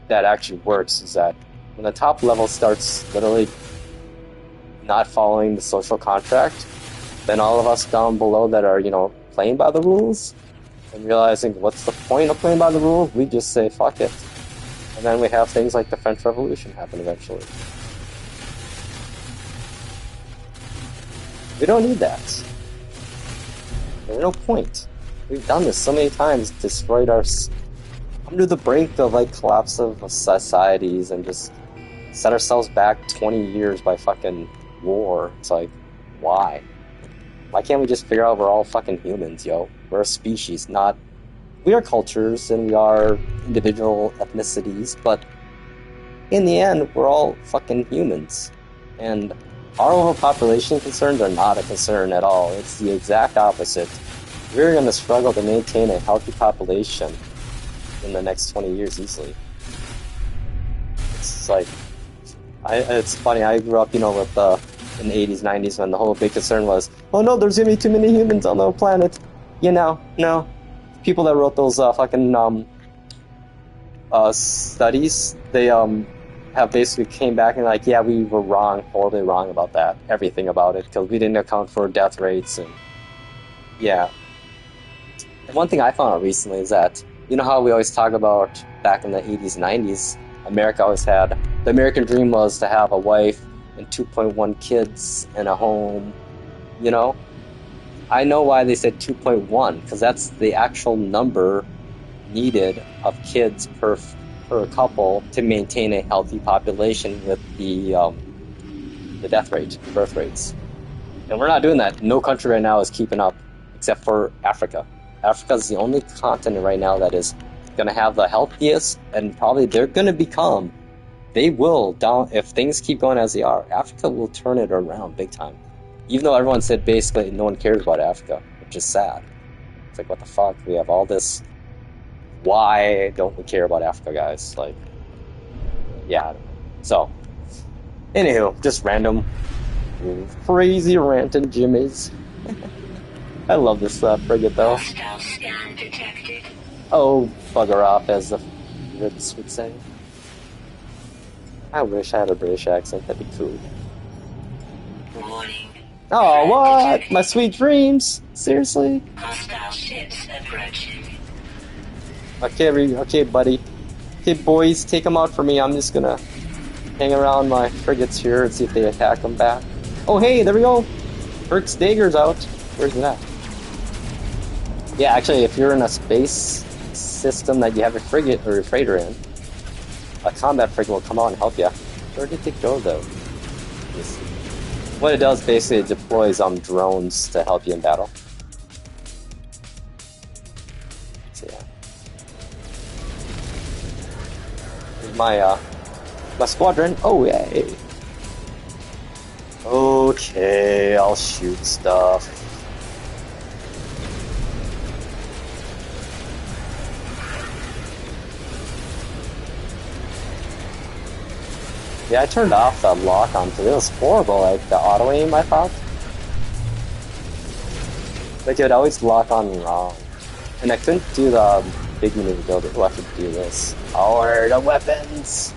That actually works, is that when the top level starts literally not following the social contract, then all of us down below that are, playing by the rules and realizing what's the point of playing by the rules, we just say fuck it. And then we have things like the French Revolution happen eventually. We don't need that. There's no point. We've done this so many times, destroyed our... Come to the brink of, like, collapse of societies and just set ourselves back 20 years by fucking war. It's like, why? Why can't we just figure out we're all fucking humans, yo? We're a species, not... We are cultures and we are individual ethnicities, but in the end, we're all fucking humans. And our overpopulation concerns are not a concern at all. It's the exact opposite. We're going to struggle to maintain a healthy population in the next 20 years easily. It's like... it's funny, I grew up, you know, with in the 80s, 90s, when the whole big concern was, oh no, there's gonna be too many humans on the planet. You know, no. People that wrote those fucking studies, they have basically came back and like, yeah, we were wrong, horribly wrong about that, everything about it, because we didn't account for death rates and yeah. And one thing I found out recently is that, you know how we always talk about back in the 80s, 90s, America always had, the American dream was to have a wife and 2.1 kids and a home, you know? I know why they said 2.1, because that's the actual number needed of kids per couple to maintain a healthy population with the death rate, the birth rates. And we're not doing that. No country right now is keeping up, except for Africa. Africa is the only continent right now that is going to have the healthiest, and probably they're going to become, they will, down if things keep going as they are, Africa will turn it around big time. Even though everyone said basically no one cares about Africa, which is sad. It's like, what the fuck? We have all this. Why don't we care about Africa, guys? Like, yeah. So, anywho, just random, crazy ranting jimmies. I love this frigate though. Oh, bugger off, as the Brits would say. I wish I had a British accent, that'd be cool. Warning. Oh, what? My sweet dreams? Seriously? Hostile ships approaching. Okay, buddy. Okay, boys, take them out for me. I'm just gonna hang around my frigates here and see if they attack them back. Oh, hey, there we go. Burke's Dagger's out. Where's it at? Yeah, actually, if you're in a space system that you have a frigate or a freighter in, a combat frigate will come out and help you. Where did it go, though? What it does, basically, it deploys drones to help you in battle. So, yeah. Here's my squadron. Oh, yay. Okay, I'll shoot stuff. Yeah, I turned off the lock on because it was horrible, like the auto aim, I thought. Like it would always lock on wrong. And I couldn't do the big maneuverability. We'll have to do this. Power the weapons!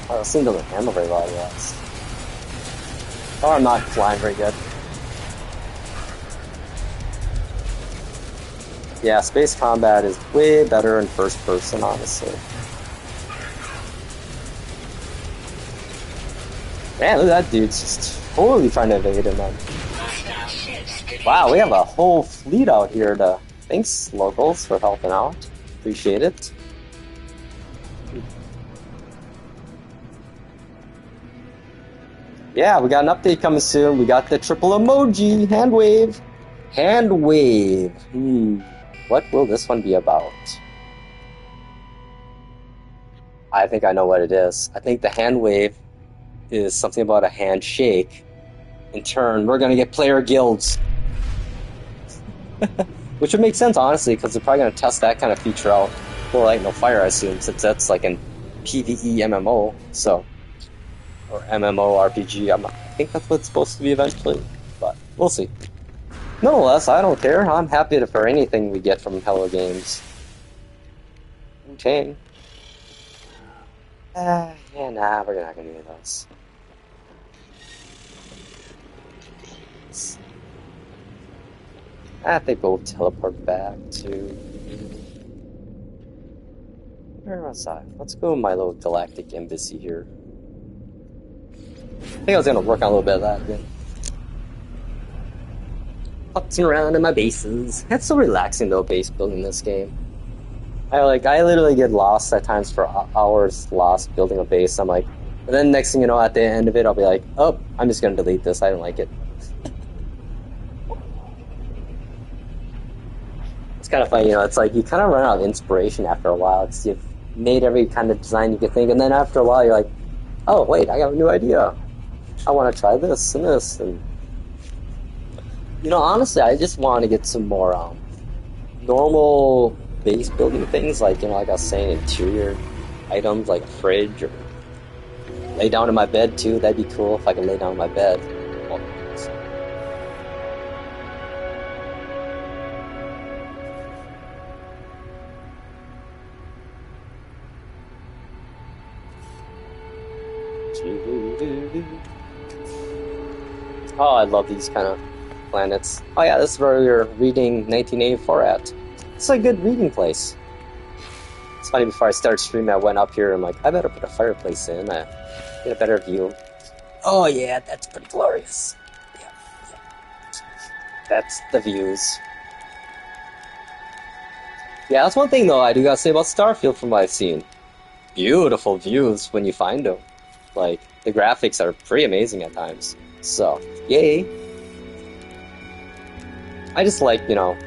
Oh, this thing doesn't handle very well, yes. Oh, I'm not flying very good. Yeah, space combat is way better in first person, honestly. Man, look at that dude's just totally trying to evade him, man. Wow, we have a whole fleet out here to... Thanks, locals, for helping out. Appreciate it. Yeah, we got an update coming soon. We got the triple emoji, hand wave. Hand wave. What will this one be about? I think I know what it is. I think the hand wave is something about a handshake. In turn, we're going to get player guilds. Which would make sense, honestly, because they're probably going to test that kind of feature out for Light No Fire, I assume, since that's like an PvE MMO, so... Or MMO RPG, I think that's what it's supposed to be eventually, but we'll see. Nonetheless, I don't care. I'm happy for anything we get from Hello Games. Okay. Yeah, nah, we're not gonna do those. I think we'll teleport back to... Where was I? Let's go to my little galactic embassy here. I think I was gonna work on a little bit of that again. Putzing around in my bases. It's so relaxing though, base building this game. I literally get lost at times for hours lost building a base. I'm like, and then next thing you know, at the end of it, I'll be like, oh, I'm just gonna delete this. I don't like it. It's kind of funny, you know. It's like you kind of run out of inspiration after a while because you've made every kind of design you could think, and then after a while, you're like, oh wait, I got a new idea. I want to try this and this, and you know, honestly, I just want to get some more normal base building things, like, you know, like I was saying, interior items like a fridge, or lay down in my bed too. That'd be cool if I could lay down in my bed. Well, oh, I love these kind of planets. Oh yeah, this is where we were reading 1984 at. It's a good reading place. It's funny, before I started streaming, I went up here and I'm like, I better put a fireplace in. Get a better view. Oh yeah, that's pretty glorious. Yeah. That's the views. Yeah, that's one thing though I do gotta say about Starfield from what I've seen. Beautiful views when you find them. Like, the graphics are pretty amazing at times. So, yay. I just like, you know,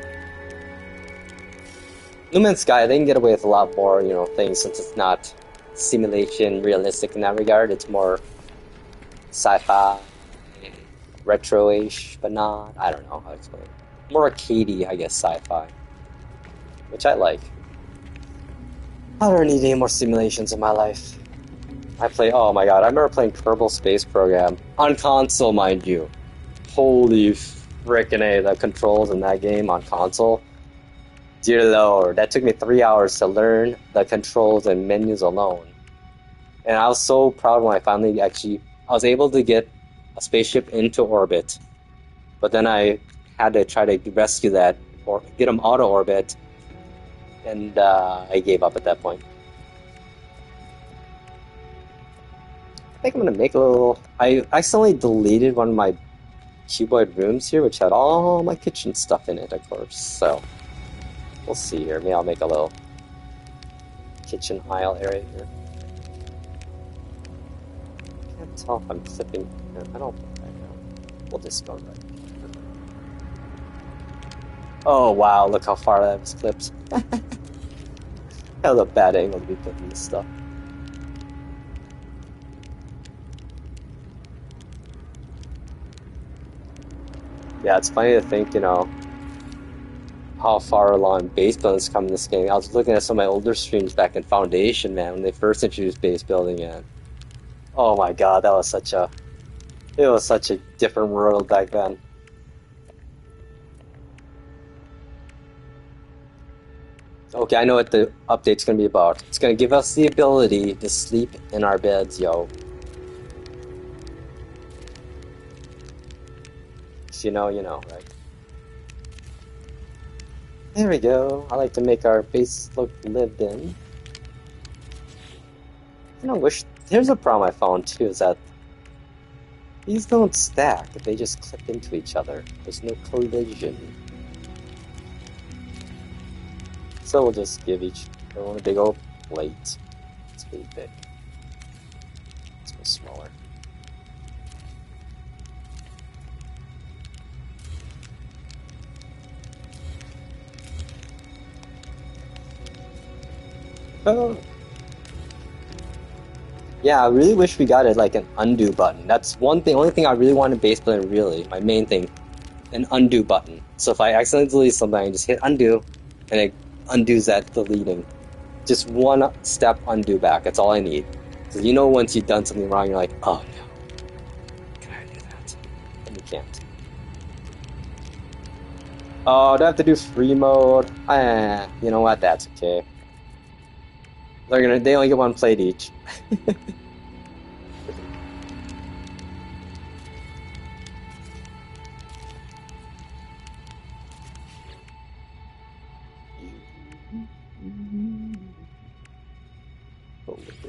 No Man's Sky, they can get away with a lot more, you know, things, since it's not simulation realistic in that regard. It's more sci-fi, retro-ish, but not, I don't know how to explain it. More arcadey, I guess, sci-fi, which I like. I don't need any more simulations in my life. Oh my god, I remember playing Kerbal Space Program on console, mind you. Holy frickin' A, the controls in that game on console. Dear Lord, that took me 3 hours to learn the controls and menus alone. And I was so proud when I finally I was able to get a spaceship into orbit. But then I had to try to rescue that, or get them out of orbit, and I gave up at that point. I think I'm gonna make a little... I accidentally deleted one of my cuboid rooms here, which had all my kitchen stuff in it, of course, so... We'll see here. Maybe I'll make a little kitchen aisle area here. Can't tell if I'm clipping... I don't think I know. We'll just go right here. Oh wow, look how far that was clipped. That was a bad angle to be clipping this stuff. Yeah, it's funny to think, you know, how far along base building's come in this game. I was looking at some of my older streams back in Foundation, man, when they first introduced base building, and oh my god, it was such a different world back then. Okay, I know what the update's gonna be about. It's gonna give us the ability to sleep in our beds, yo. If you know, you know, right? There we go. I like to make our base look lived in. I don't wish... Here's a problem I found too, is that these don't stack, they just clip into each other. There's no collision. So we'll just give each one a big old plate. It's pretty big. Let's go smaller. Oh. Yeah, I really wish we got it like an undo button. That's only thing I really want in base building, really. My main thing. An undo button. So if I accidentally delete something, I just hit undo, and it undoes that deleting. Just one step undo back. That's all I need. Because you know once you've done something wrong, you're like, oh no. Can I do that? And you can't. Oh, do I have to do free mode? You know what? That's okay. They only get one plate each.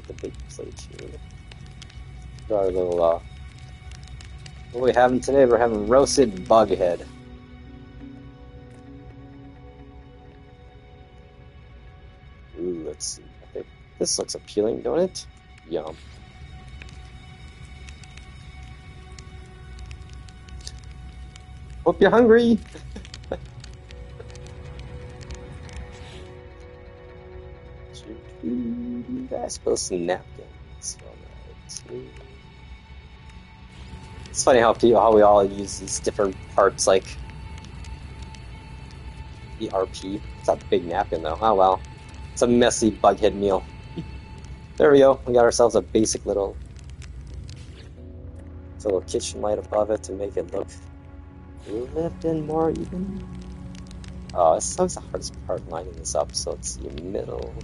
get the big plate here. Got our little, what are we having today? We're having roasted bug head. Ooh, let's see. I think this looks appealing, don't it? Yum. Hope you're hungry! I suppose some napkins. Alright. It's funny how we all use these different parts, like the RP. It's a big napkin though. Oh well. It's a messy bughead meal. There we go. We got ourselves a basic little kitchen light above it to make it look lived in more even. Oh, this is the hardest part, lining this up so it's the middle.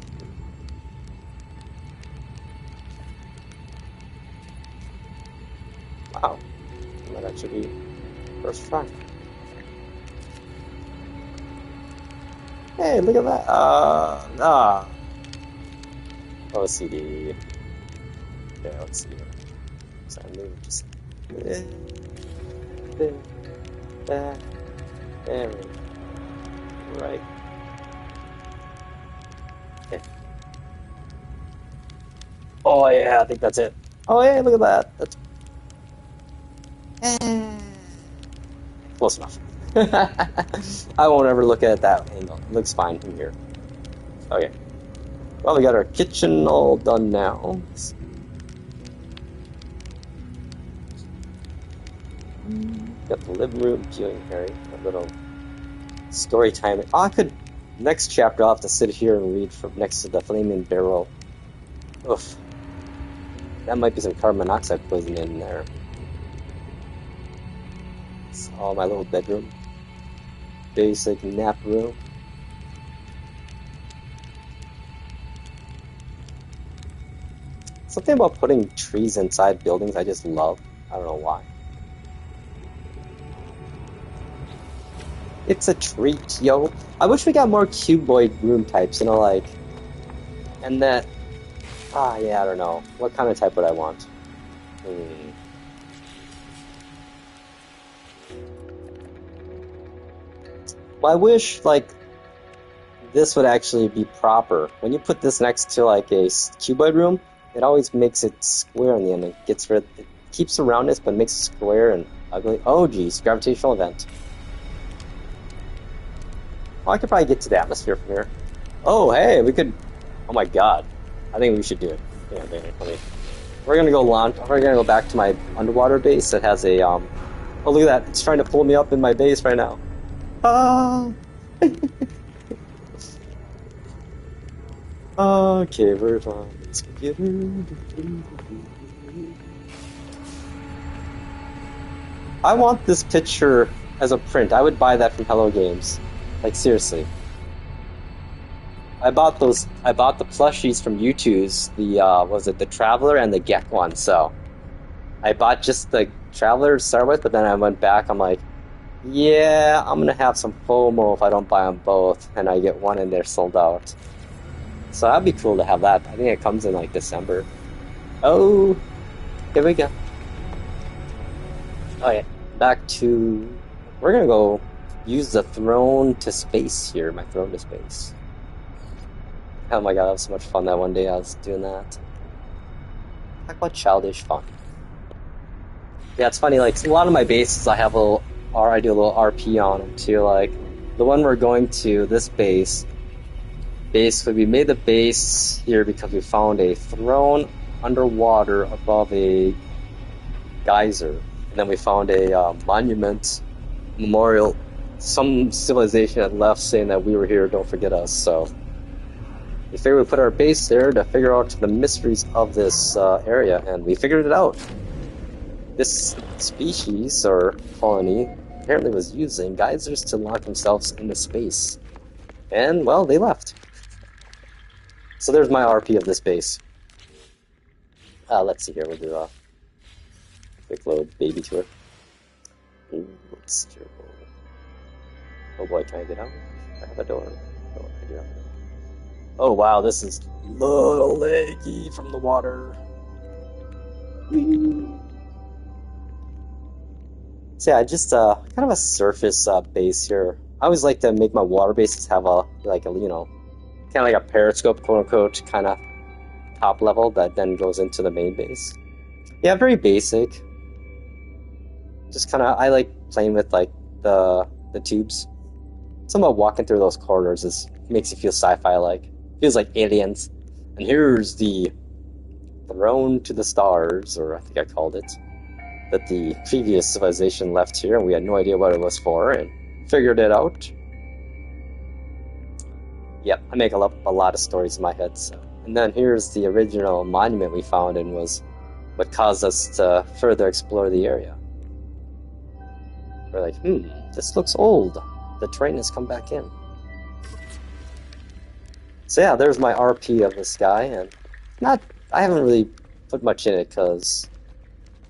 Wow. That might actually be first try. Hey, look at that. OCD. Yeah, let's see here. So I move just there, there, right. Okay. Oh yeah, I think that's it. Oh yeah, look at that. That's close enough. I won't ever look at it that angle. It looks fine from here. Okay. Well, we got our kitchen all done now. Got the living room, viewing area, a little story time. Oh, I could, next chapter I'll have to sit here and read from next to the flaming barrel. Oof. That might be some carbon monoxide poison in there. It's all my little bedroom. Basic nap room. Something about putting trees inside buildings I just love. I don't know why. It's a treat, yo. I wish we got more cuboid room types, you know, like... And that... yeah, I don't know. What kind of type would I want? Well, I wish, like, this would actually be proper. When you put this next to, like, a cuboid room, it always makes it square in the end. It keeps the roundness, but makes it square and ugly. Oh, geez, gravitational event. Oh, I could probably get to the atmosphere from here. Oh, hey, we could... Oh my god. I think we should do it. Yeah, we're gonna go back to my underwater base that has a, Oh, look at that. It's trying to pull me up in my base right now. Ah! Okay, we're on this computer. I want this picture as a print. I would buy that from Hello Games. Like, seriously. I bought the plushies from U2's, the Traveler and the Gek one, so I bought just the Traveler to start with, but then I went back, I'm like, yeah, I'm gonna have some FOMO if I don't buy them both, and I get one and they're sold out. So that'd be cool to have that. I think it comes in like December. Oh, here we go. Oh yeah, back to... We're gonna go use the throne to space here, my throne to space. Oh my god, that was so much fun that one day I was doing that. Talk about childish fun. Yeah, it's funny, like, a lot of my bases I have I do a little RP on them too, like, the one we're going to, this base, basically we made the base here because we found a throne underwater above a geyser, and then we found a monument, memorial, some civilization had left saying that we were here, don't forget us, so we figured we'd put our base there to figure out the mysteries of this area, and we figured it out. This species, or colony, apparently was using geysers to lock themselves into space. And, well, they left. So there's my RP of this base. Let's see here, we'll do a quick load baby tour. Ooh, let's see here. Oh boy, can I get out? I have a door. Oh, I do have a door. Oh wow, this is a little leggy from the water. Whee! So yeah, just kind of a surface base here. I always like to make my water bases have a you know, kind of like a periscope, quote unquote, kind of top level that then goes into the main base. Yeah, very basic. Just kind of I like playing with like the tubes. Something about walking through those corridors is makes you feel sci-fi like. Feels like aliens. And here's the throne to the stars, or I think I called it, that the previous civilization left here, and we had no idea what it was for, and figured it out. Yep, I make up a lot of stories in my head. So. And then here's the original monument we found, and was what caused us to further explore the area. We're like, this looks old. The train has come back in. So yeah, there's my RP of this guy, and I haven't really put much in it because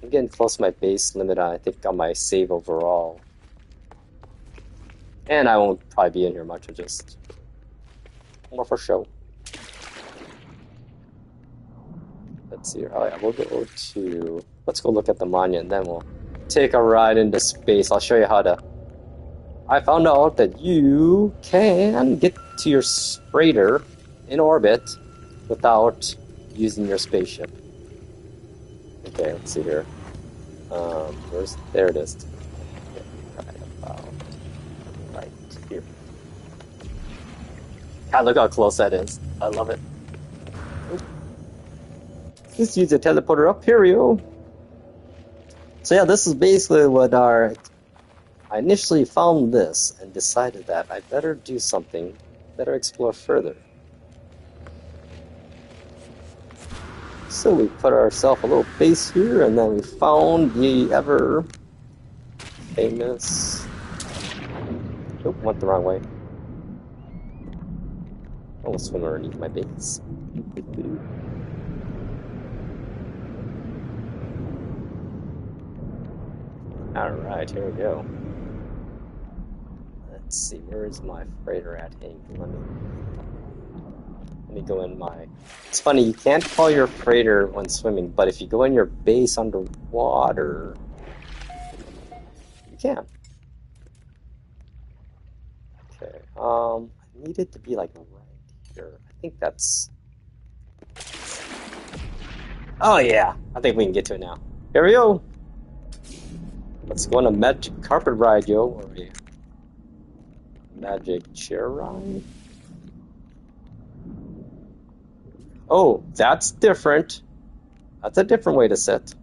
I'm getting close to my base limit, I think, on my save overall. And I won't probably be in here much, just more for show. Let's see here. Oh yeah, we'll go to... Let's go look at the monument, then we'll take a ride into space. I'll show you how to... I found out that you can get to your freighter in orbit without using your spaceship. Okay, let's see here. There it is. Right about right here. God, look how close that is. I love it. Just use the teleporter up. Here we go. So yeah, this is basically what I initially found this and decided that I better do something, better explore further. So we put ourselves a little base here, and then we found the ever famous... Oh, went the wrong way. I will swim underneath my base. Alright, here we go. Let's see, where is my freighter at? Hey, let me go in my... It's funny, you can't call your freighter when swimming, but if you go in your base underwater, you can. Okay, I need it to be like right here. I think that's... Oh yeah, I think we can get to it now. Here we go! Let's go on a magic carpet ride, yo, or a magic chair ride. Oh, that's different. That's a different way to sit.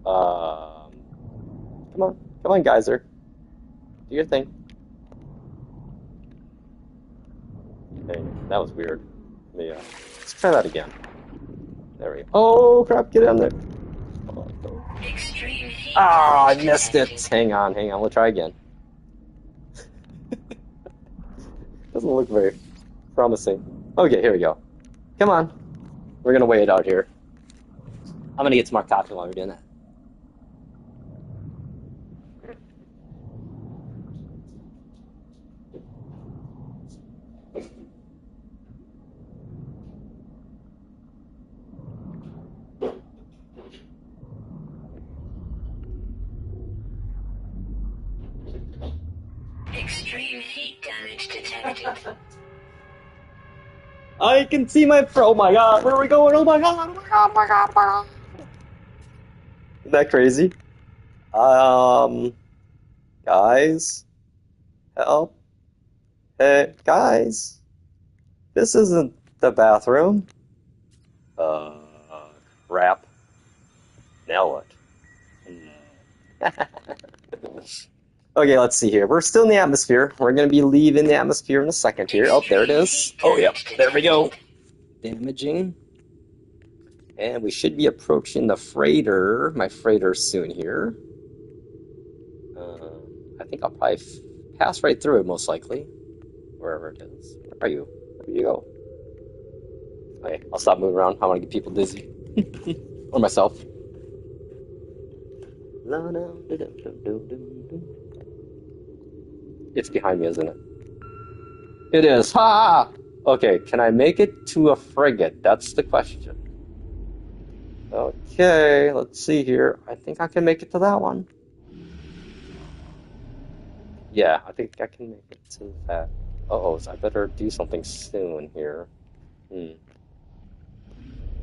Come on, geyser. Do your thing. Okay, that was weird. Let's try that again. There we go. Oh crap! Get in there. Ah, I missed it. Hang on. We'll try again. Doesn't look very promising. Okay, here we go. Come on. We're gonna wait it out here. I'm gonna get some more coffee while we're doing that. Extreme heat damage detected. I can see my... Oh my god, where are we going? Oh my god, oh my god. Isn't that crazy? Guys? Help? Hey, guys? This isn't the bathroom. Crap. Now what? Okay, let's see here. We're still in the atmosphere. We're going to be leaving the atmosphere in a second here. Oh, there it is. Oh, yep. There we go. Damaging. And we should be approaching the freighter. My freighter soon here. I think I'll probably pass right through it, most likely. Wherever it is. Where are you? Where do you go? Okay, I'll stop moving around. I want to get people dizzy. Or myself. It's behind me, isn't it? It is. Ha! Okay, can I make it to a frigate? That's the question. Okay, let's see here. I think I can make it to that one. Yeah, I think I can make it to that. Uh-oh, so I better do something soon here. Hmm.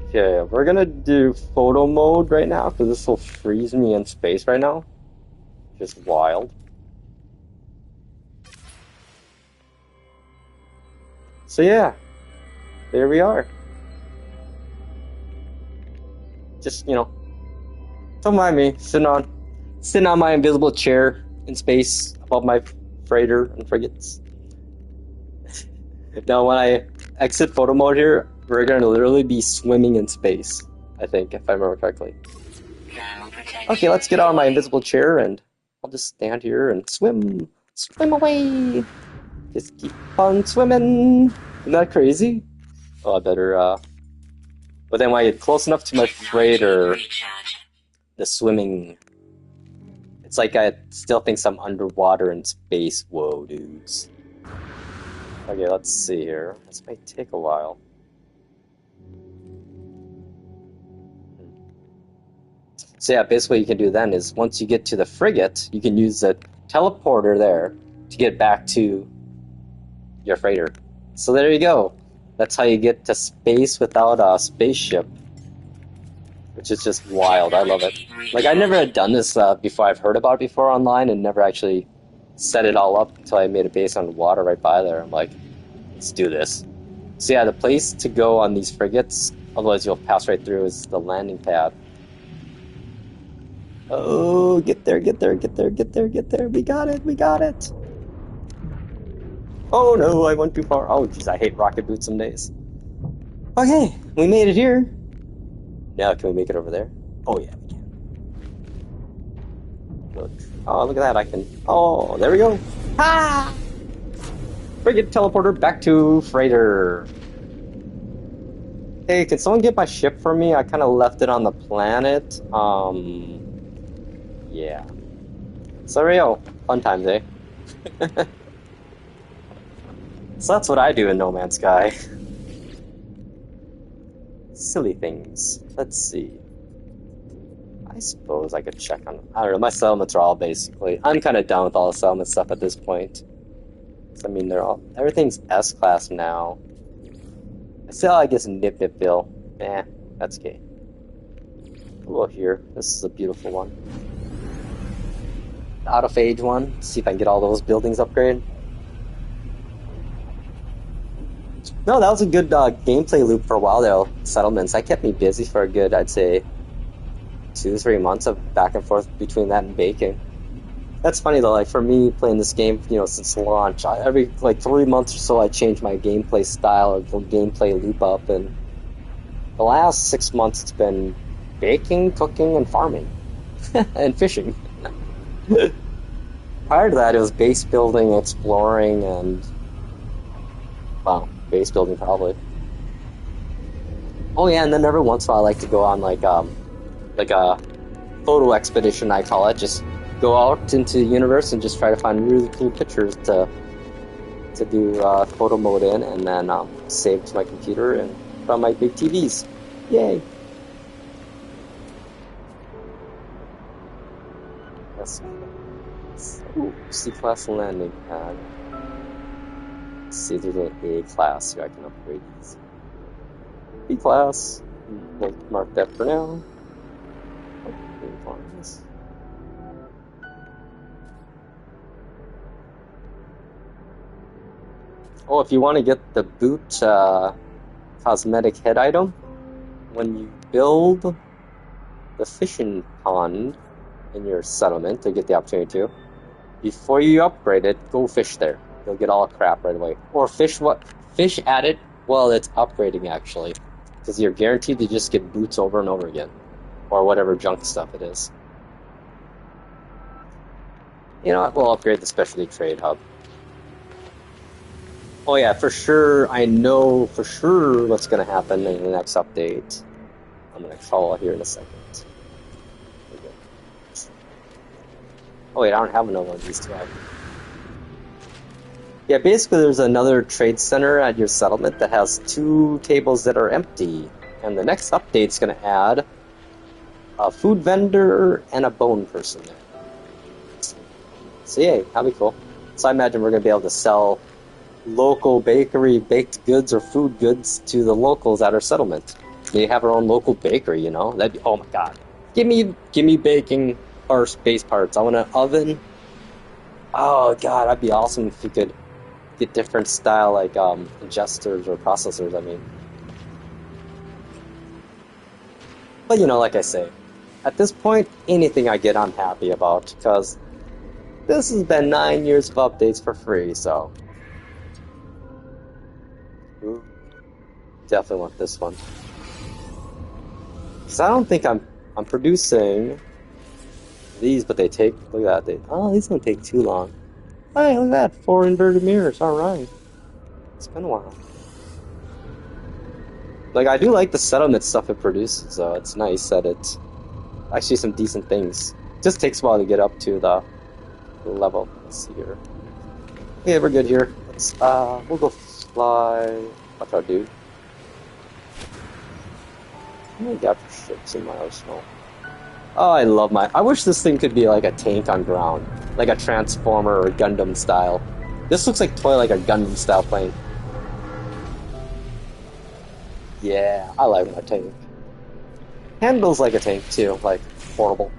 Okay, we're gonna do photo mode right now because this will freeze me in space right now. Just wild. So yeah, there we are. Just, don't mind me, sitting on my invisible chair in space above my freighter and frigates. Now, when I exit photo mode here, we're gonna literally be swimming in space, I think, if I remember correctly. Okay, let's get out of my invisible chair and I'll just stand here and swim. Swim away! Just keep on swimming! Isn't that crazy? Oh, I better, But then when I get close enough to my freighter, the swimming... It's like I still think I'm underwater in space. Whoa, dudes. Okay, let's see here. This might take a while. So yeah, basically what you can do then is once you get to the frigate, you can use the teleporter there to get back to your freighter. So there you go. That's how you get to space without a spaceship. Which is just wild. I love it. Like, I never had done this before. I've heard about it before online and never actually set it all up until I made a base on water right by there. I'm like, let's do this. So yeah, the place to go on these frigates, otherwise you'll pass right through, is the landing pad. Oh, get there, get there, get there, get there, get there. We got it, we got it. Oh no, I went too far. Oh jeez, I hate rocket boots some days. Okay, we made it here. Now can we make it over there? Oh yeah, we can. Look. Oh, look at that, I can... Oh, there we go. Ah! Frigate teleporter back to freighter. Hey, can someone get my ship for me? I kind of left it on the planet. Yeah. So there you go. Fun times, eh? So that's what I do in No Man's Sky. Silly things. Let's see. I suppose I could check on... I don't know, my settlements are all basically... I'm kind of done with all the settlement stuff at this point. I mean, they're all... Everything's S-class now. I still, I guess, Nip-Nipville. Eh, that's okay. Well, here. This is a beautiful one. Out-of-age one. See if I can get all those buildings upgraded. No, that was a good gameplay loop for a while, though. Settlements. That kept me busy for a good, I'd say, 2-3 months of back and forth between that and baking. That's funny though, like for me playing this game, since launch, every 3 months or so I change my gameplay style or gameplay loop up, and the last 6 months it's been baking, cooking, and farming. And fishing. Prior to that it was base building, exploring, and... Wow, base building probably. Oh yeah, and then every once in a while I like to go on like a photo expedition, I call it. Just go out into the universe and just try to find really cool pictures to do photo mode in, and then save to my computer and put on my big TVs. Yay! That's C-class landing pad. Let's see if there's an A-class here I can upgrade these. B-class. We'll mark that for now. Oh, if you want to get the boot cosmetic head item, when you build the fishing pond in your settlement to get the opportunity to, before you upgrade it, go fish there. You'll get all the crap right away. Or fish at it while it's upgrading, actually. Because you're guaranteed to just get boots over and over again. Or whatever junk stuff it is. You know what? We'll upgrade the specialty trade hub. Oh yeah, for sure, I know for sure what's going to happen in the next update. I'm going to call here in a second. Oh wait, I don't have another one of these two. Yeah, basically there's another trade center at your settlement that has 2 tables that are empty. And the next update's gonna add a food vendor and a bone person there. So yay, that'll be cool. So I imagine we're gonna be able to sell local bakery baked goods or food goods to the locals at our settlement. They have our own local bakery, you know? That'd be, oh my god. Give me baking or space parts. I want an oven. Oh god, that'd be awesome if you could get different style like ingesters or processors, I mean. But you know, like I say, at this point, anything I get I'm happy about, because this has been 9 years of updates for free, so ooh, definitely want this one. Because I don't think I'm producing these, but they take, look at that, these don't take too long. Hey, look at that, 4 inverted mirrors, alright. It's been a while. Like, I do like the settlement stuff it produces, though. It's nice that it's actually some decent things. Just takes a while to get up to the level. Let's see here. Yeah, we're good here. We'll go fly. Watch out, dude. What do I got for ships in my arsenal? Oh, I wish this thing could be like a tank on ground. Like a Transformer or Gundam style. This looks like like a Gundam style plane. Yeah, I like my tank. Handles like a tank too, like horrible.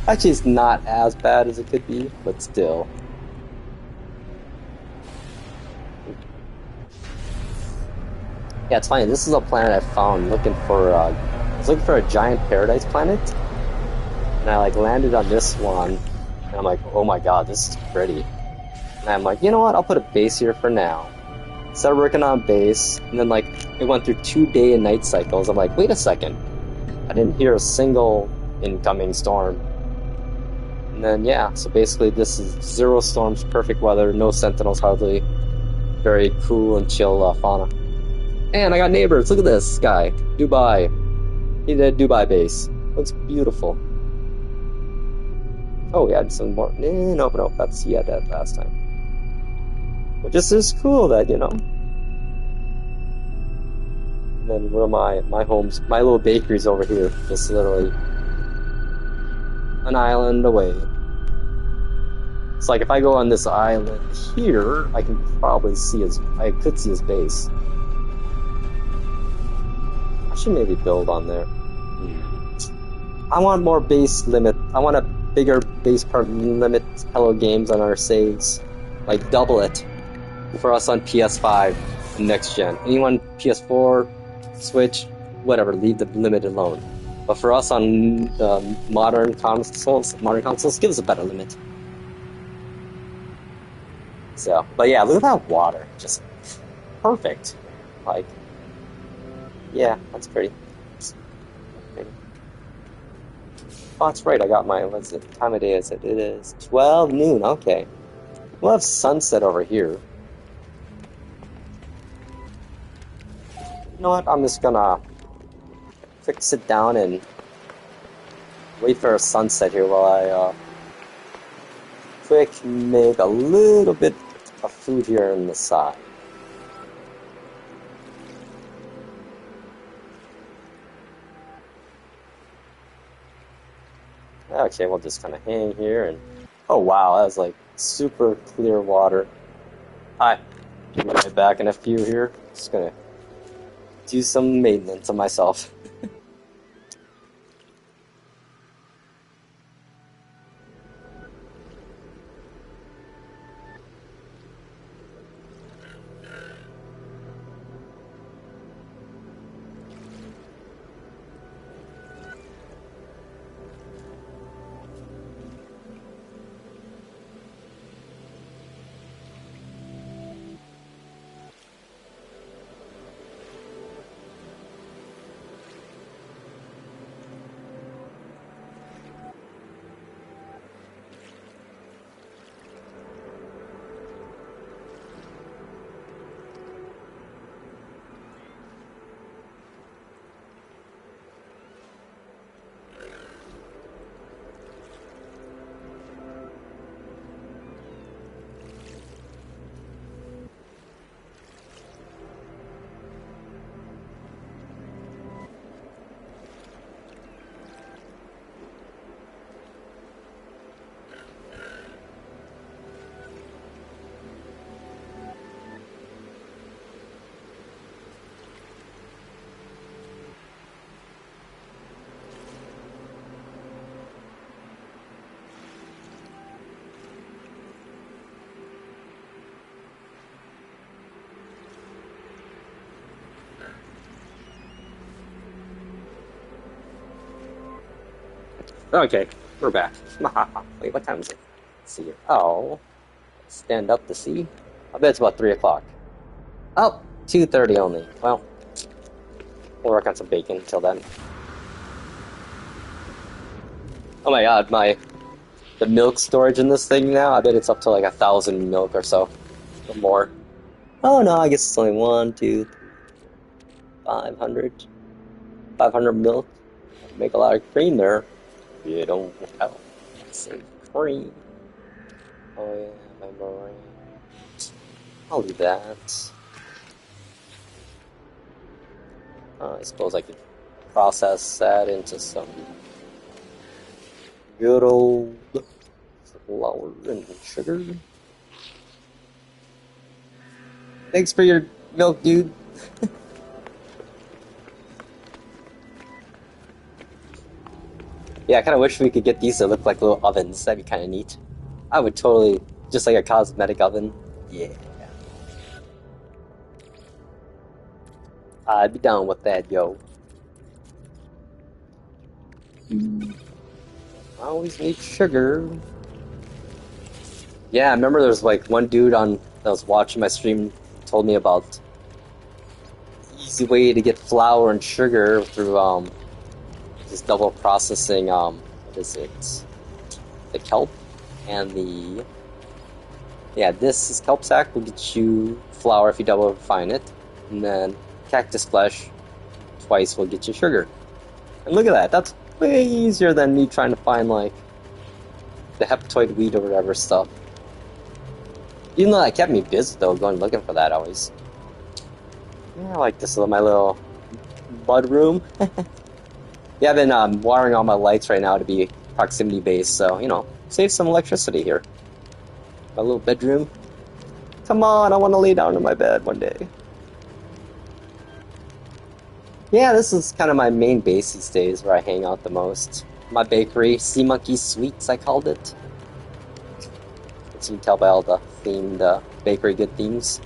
Actually, it's not as bad as it could be, but still. Yeah, it's funny. This is a planet I found looking for. I was looking for a giant paradise planet, and I like landed on this one, and I'm like, oh my god, this is pretty. And I'm like, you know what? I'll put a base here for now. Started working on base, and then like it went through 2 day and night cycles. I'm like, wait a second, I didn't hear a single incoming storm. And then yeah, so basically this is 0 storms, perfect weather, no sentinels hardly, very cool and chill fauna. And I got neighbors. Look at this guy, Dubai. He did a Dubai base. Looks beautiful. Oh, we had some more. Nope, nope. That's he had that last time. But just is cool that you know. And then where my homes, my little bakery's over here, just literally an island away. It's like if I go on this island here, I can probably see I could see his base. I should maybe build on there. I want more base limit. I want a bigger base part limit Hello Games on our saves. Like double it for us on PS5 next gen. Anyone PS4, Switch, whatever, leave the limit alone. But for us on modern consoles, give us a better limit. So, but yeah, look at that water, just perfect. Like, yeah, that's pretty. Oh, that's right. I got my, what's it? Time of day is it? It is 12 noon. Okay. We'll have sunset over here. You know what? I'm just gonna quick sit down and wait for a sunset here while I quick make a little bit of food here on the side. Okay, we'll just kind of hang here and... Oh wow, that was like super clear water. Hi. I'll be right back in a few here. Just gonna do some maintenance on myself. Okay, we're back. Wait, what time is it? Let's see here. Oh, stand up to see. I bet it's about 3 o'clock. Oh, 2:30 only. Well, we'll work on some bacon until then. Oh my god, the milk storage in this thing now, I bet it's up to like 1,000 milk or so. Or more. Oh no, I guess it's only 1, 2, 3, 500. 500 milk. Make a lot of cream there. You don't have some cream. Oh yeah, my meringue. I'll do that. I suppose I could process that into some good old flour and sugar. Thanks for your milk, dude. Yeah, I kind of wish we could get these to look like little ovens. That'd be kind of neat. I would totally, just like a cosmetic oven. Yeah. I'd be down with that, yo. I always need sugar. Yeah, I remember there was like one dude that was watching my stream told me about easy way to get flour and sugar through just double processing what is it? The kelp and this is kelp sack will get you flour if you double refine it, and then cactus flesh twice will get you sugar. And look at that, that's way easier than me trying to find like the hepatoid wheat or whatever stuff. Even though that kept me busy though, going looking for that always. Yeah, I like this my little mud room. Yeah, I've been wiring all my lights right now to be proximity based, so you know, save some electricity here. My little bedroom. Come on, I want to lay down in my bed one day. Yeah, this is kind of my main base these days, where I hang out the most. My bakery, Sea Monkey Sweets, I called it. As you can tell by all the themed bakery good themes.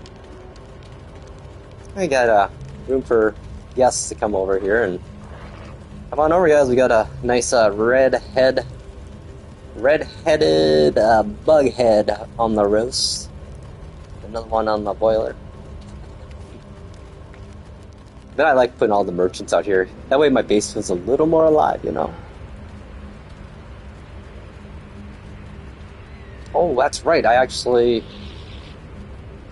I got room for guests to come over here, and come on over, guys. We got a nice red-headed bug head on the roast. Another one on the boiler. Then I like putting all the merchants out here. That way my base feels a little more alive, you know. Oh, that's right. I actually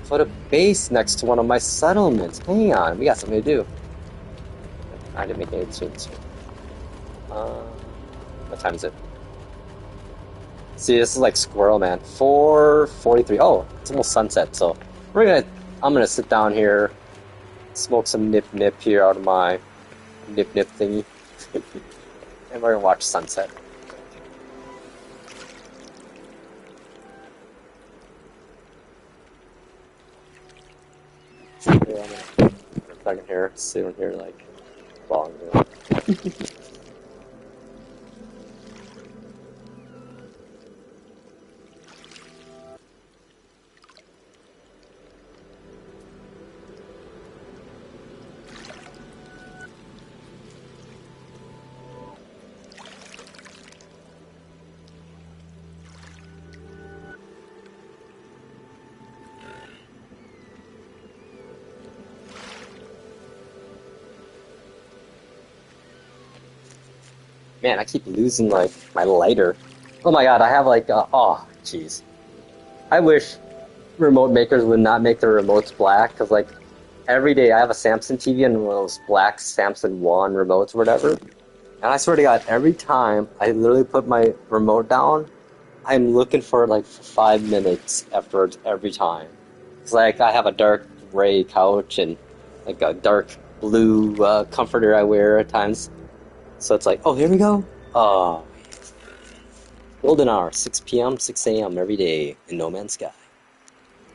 put a base next to one of my settlements. Hang on, we got something to do. I didn't make any changes here. What time is it? See, this is like Squirrel Man. 4:43. Oh, it's almost sunset, so I'm gonna sit down here, smoke some nip here out of my nip thingy, and we're gonna watch sunset. Yeah, I'm gonna plug in here, sitting here like long. Man, I keep losing, like, my lighter. Oh my god, I have, like, oh, jeez. I wish remote makers would not make their remotes black, because, like, every day I have a Samsung TV and one of those black Samsung One remotes or whatever. And I swear to god, every time I literally put my remote down, I'm looking for it, like, for 5 minutes afterwards every time. It's like, I have a dark gray couch and, like, a dark blue comforter I wear at times. So it's like, oh, here we go. Oh, golden hour, 6 p.m., 6 a.m. every day in No Man's Sky.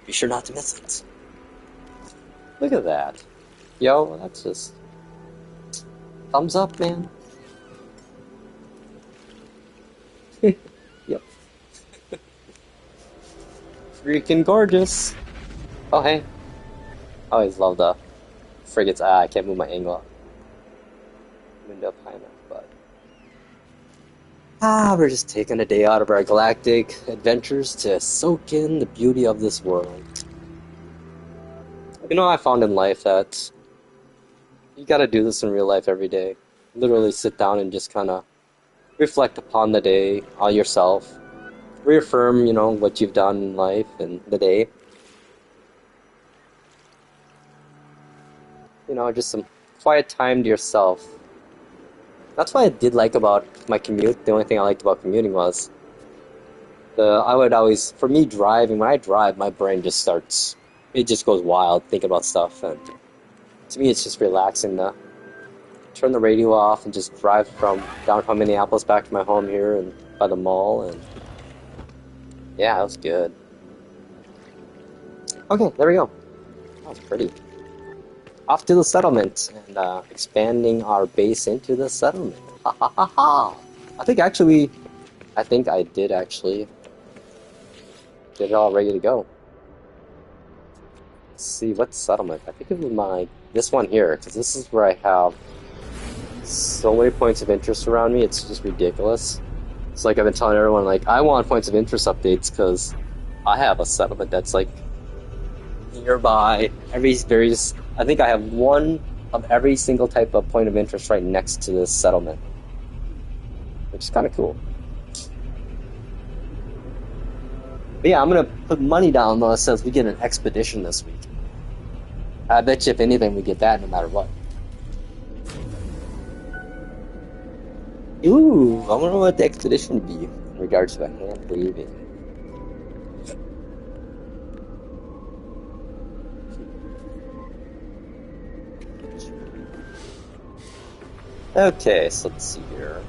Be sure not to miss it. Look at that. Yo, that's just thumbs up, man. Yep. Freaking gorgeous. Oh, hey. I always love the frigates. I can't move my angle up. Window up high enough, but We're just taking a day out of our galactic adventures to soak in the beauty of this world. You know, I found in life that you gotta do this in real life every day. Literally sit down and just kind of reflect upon the day, on yourself, reaffirm, you know, what you've done in life and the day. You know, just some quiet time to yourself. That's what I did like about my commute. The only thing I liked about commuting was I would always, for me driving, when I drive, my brain just starts, it just goes wild thinking about stuff. And to me, it's just relaxing to turn the radio off and just drive from downtown Minneapolis back to my home here and by the mall. And yeah, that was good. Okay, there we go. That was pretty. Off to the settlement and expanding our base into the settlement. Ha ha ha ha! I think I did actually get it all ready to go. Let's see, what settlement? I think it was this one here, because this is where I have so many points of interest around me, it's just ridiculous. It's like I've been telling everyone, like, I want points of interest updates because I have a settlement that's like nearby. I think I have one of every single type of point of interest right next to this settlement, which is kind of cool. But yeah, I'm gonna put money down though. It says we get an expedition this week. I bet you if anything we get that no matter what. Ooh, I wonder what the expedition would be in regards to a hand waving. Okay, so let's see here.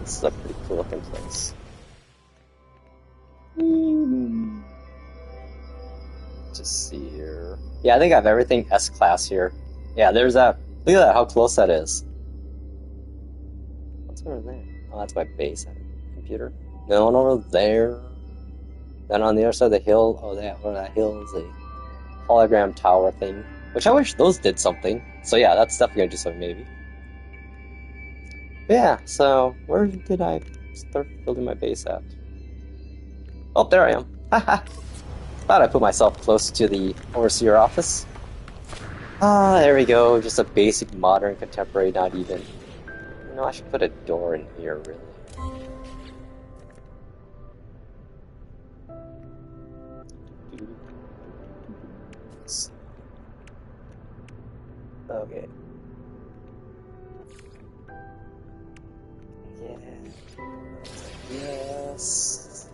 This is a pretty cool looking place. Just see here. Yeah, I think I have everything S-Class here. Yeah, there's that. Look at that, how close that is. What's over there? Oh, that's my base computer. No one over there. Then on the other side of the hill, where that hill is a hologram tower thing. Which I wish those did something. So yeah, that's definitely gonna do something maybe. Yeah, so where did I start building my base at? Oh, there I am. Haha. Thought I put myself close to the overseer office. There we go. Just a basic modern contemporary, not even. You know, I should put a door in here, really. Okay. Yeah. Yes.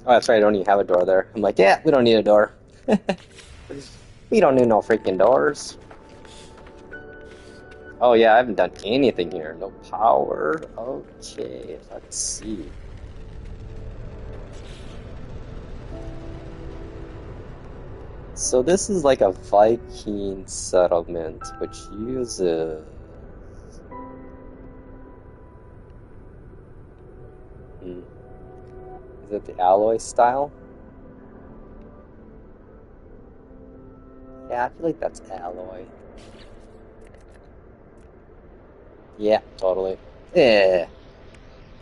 Oh, that's right, I don't even have a door there. I'm like, yeah, we don't need a door. We don't need no freaking doors. Oh yeah, I haven't done anything here. No power. Okay, let's see. So this is like a Viking settlement, which uses... Is it the alloy style? Yeah, I feel like that's alloy. Yeah, totally. Yeah.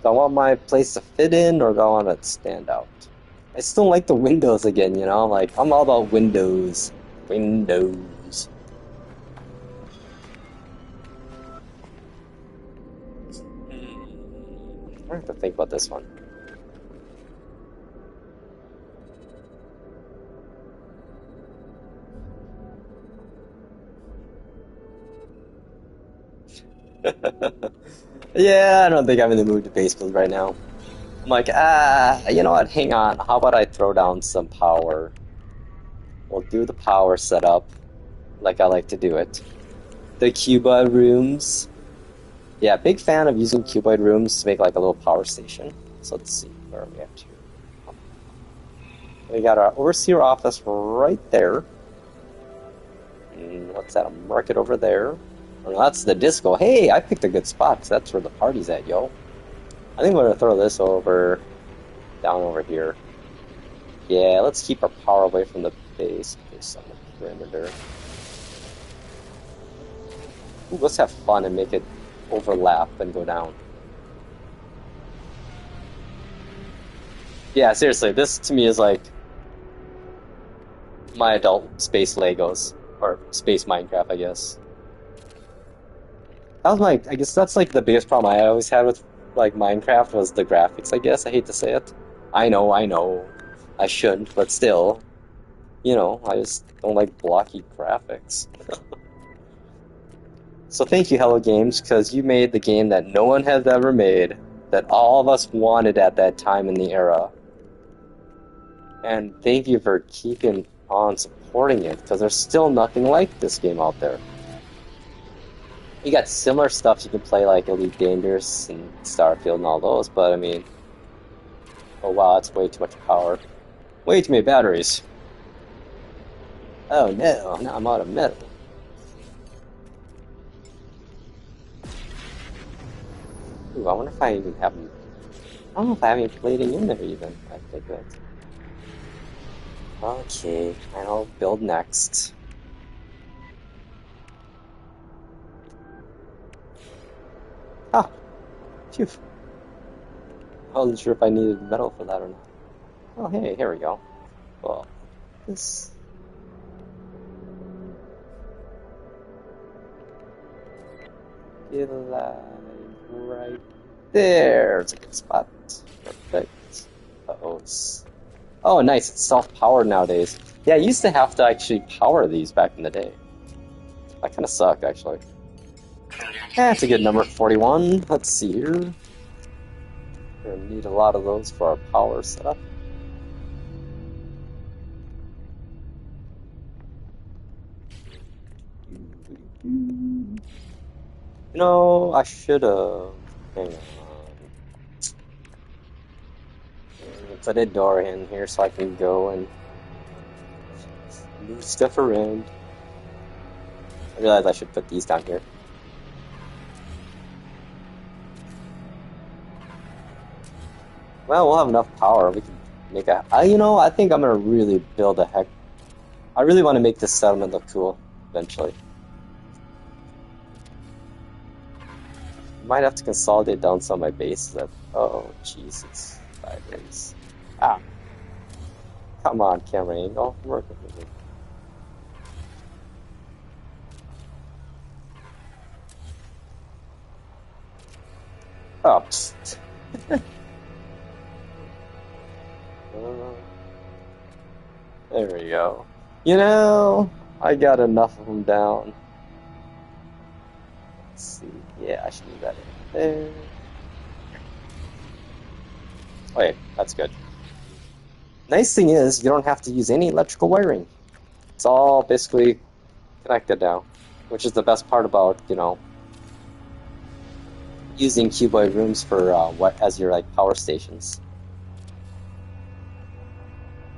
Do I want my place to fit in, or do I want it to stand out? I still like the windows again, you know? Like, I'm all about windows. Windows. I have to think about this one. Yeah, I don't think I'm in the mood to base build right now. I'm like, you know what, hang on. How about I throw down some power? We'll do the power setup like I like to do it. The cuboid rooms. Yeah, big fan of using cuboid rooms to make like a little power station. So let's see, where are we at here? We got our overseer office right there. And what's that, a market over there? Well, that's the disco. Hey, I picked a good spot, because that's where the party's at, yo. I think we're going to throw this down over here. Yeah, let's keep our power away from the base. There's some perimeter. Ooh, let's have fun and make it overlap and go down. Yeah, seriously, this to me is like my adult space Legos. Or space Minecraft, I guess. That was I guess that's like the biggest problem I always had with like Minecraft was the graphics, I guess. I hate to say it. I know. I shouldn't, but still, I just don't like blocky graphics. So thank you, Hello Games, because you made the game that no one has ever made, that all of us wanted at that time in the era. And thank you for keeping on supporting it, because there's still nothing like this game out there. You got similar stuff you can play, like Elite Dangerous and Starfield and all those, but I mean, oh wow, that's way too much power. Way too many batteries. Oh no, now I'm out of metal. Ooh, I wonder if I even have... I don't know if I have any plating in there even. I think that. Okay, I'll build next. Ah, phew. I wasn't sure if I needed metal for that or not. Oh hey, here we go. Well, this... feel like right there. It's a good spot. Perfect. Uh-oh. Oh, nice. It's self-powered nowadays. Yeah, I used to have to actually power these back in the day. That kind of sucked, actually. That's a good number, 41. Let's see here. We're gonna need a lot of those for our power setup. I should have. Hang on. Put a door in here so I can go and move stuff around. I realize I should put these down here. Well, we'll have enough power. We can make a... I think I'm gonna really build a heck... I really want to make this settlement look cool, eventually. Might have to consolidate down some of my bases. Oh, jeez, it's 5 days. Ah. Come on, camera angle. Work with me. Oh, there we go. I got enough of them down. Let's see. Yeah, I should move that in there. Oh, yeah, that's good. Nice thing is, you don't have to use any electrical wiring. It's all basically connected now, which is the best part about, using cuboid rooms for as your power stations.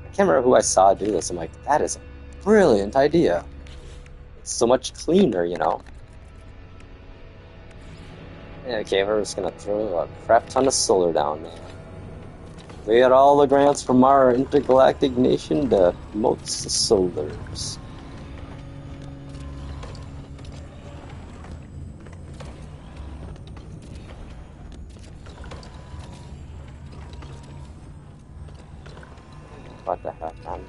I can't remember who I saw do this. I'm like, that is a brilliant idea. It's so much cleaner, Okay, we're just gonna throw a crap ton of solar down there. We got all the grants from our intergalactic nation to promote the solars. What the heck, man?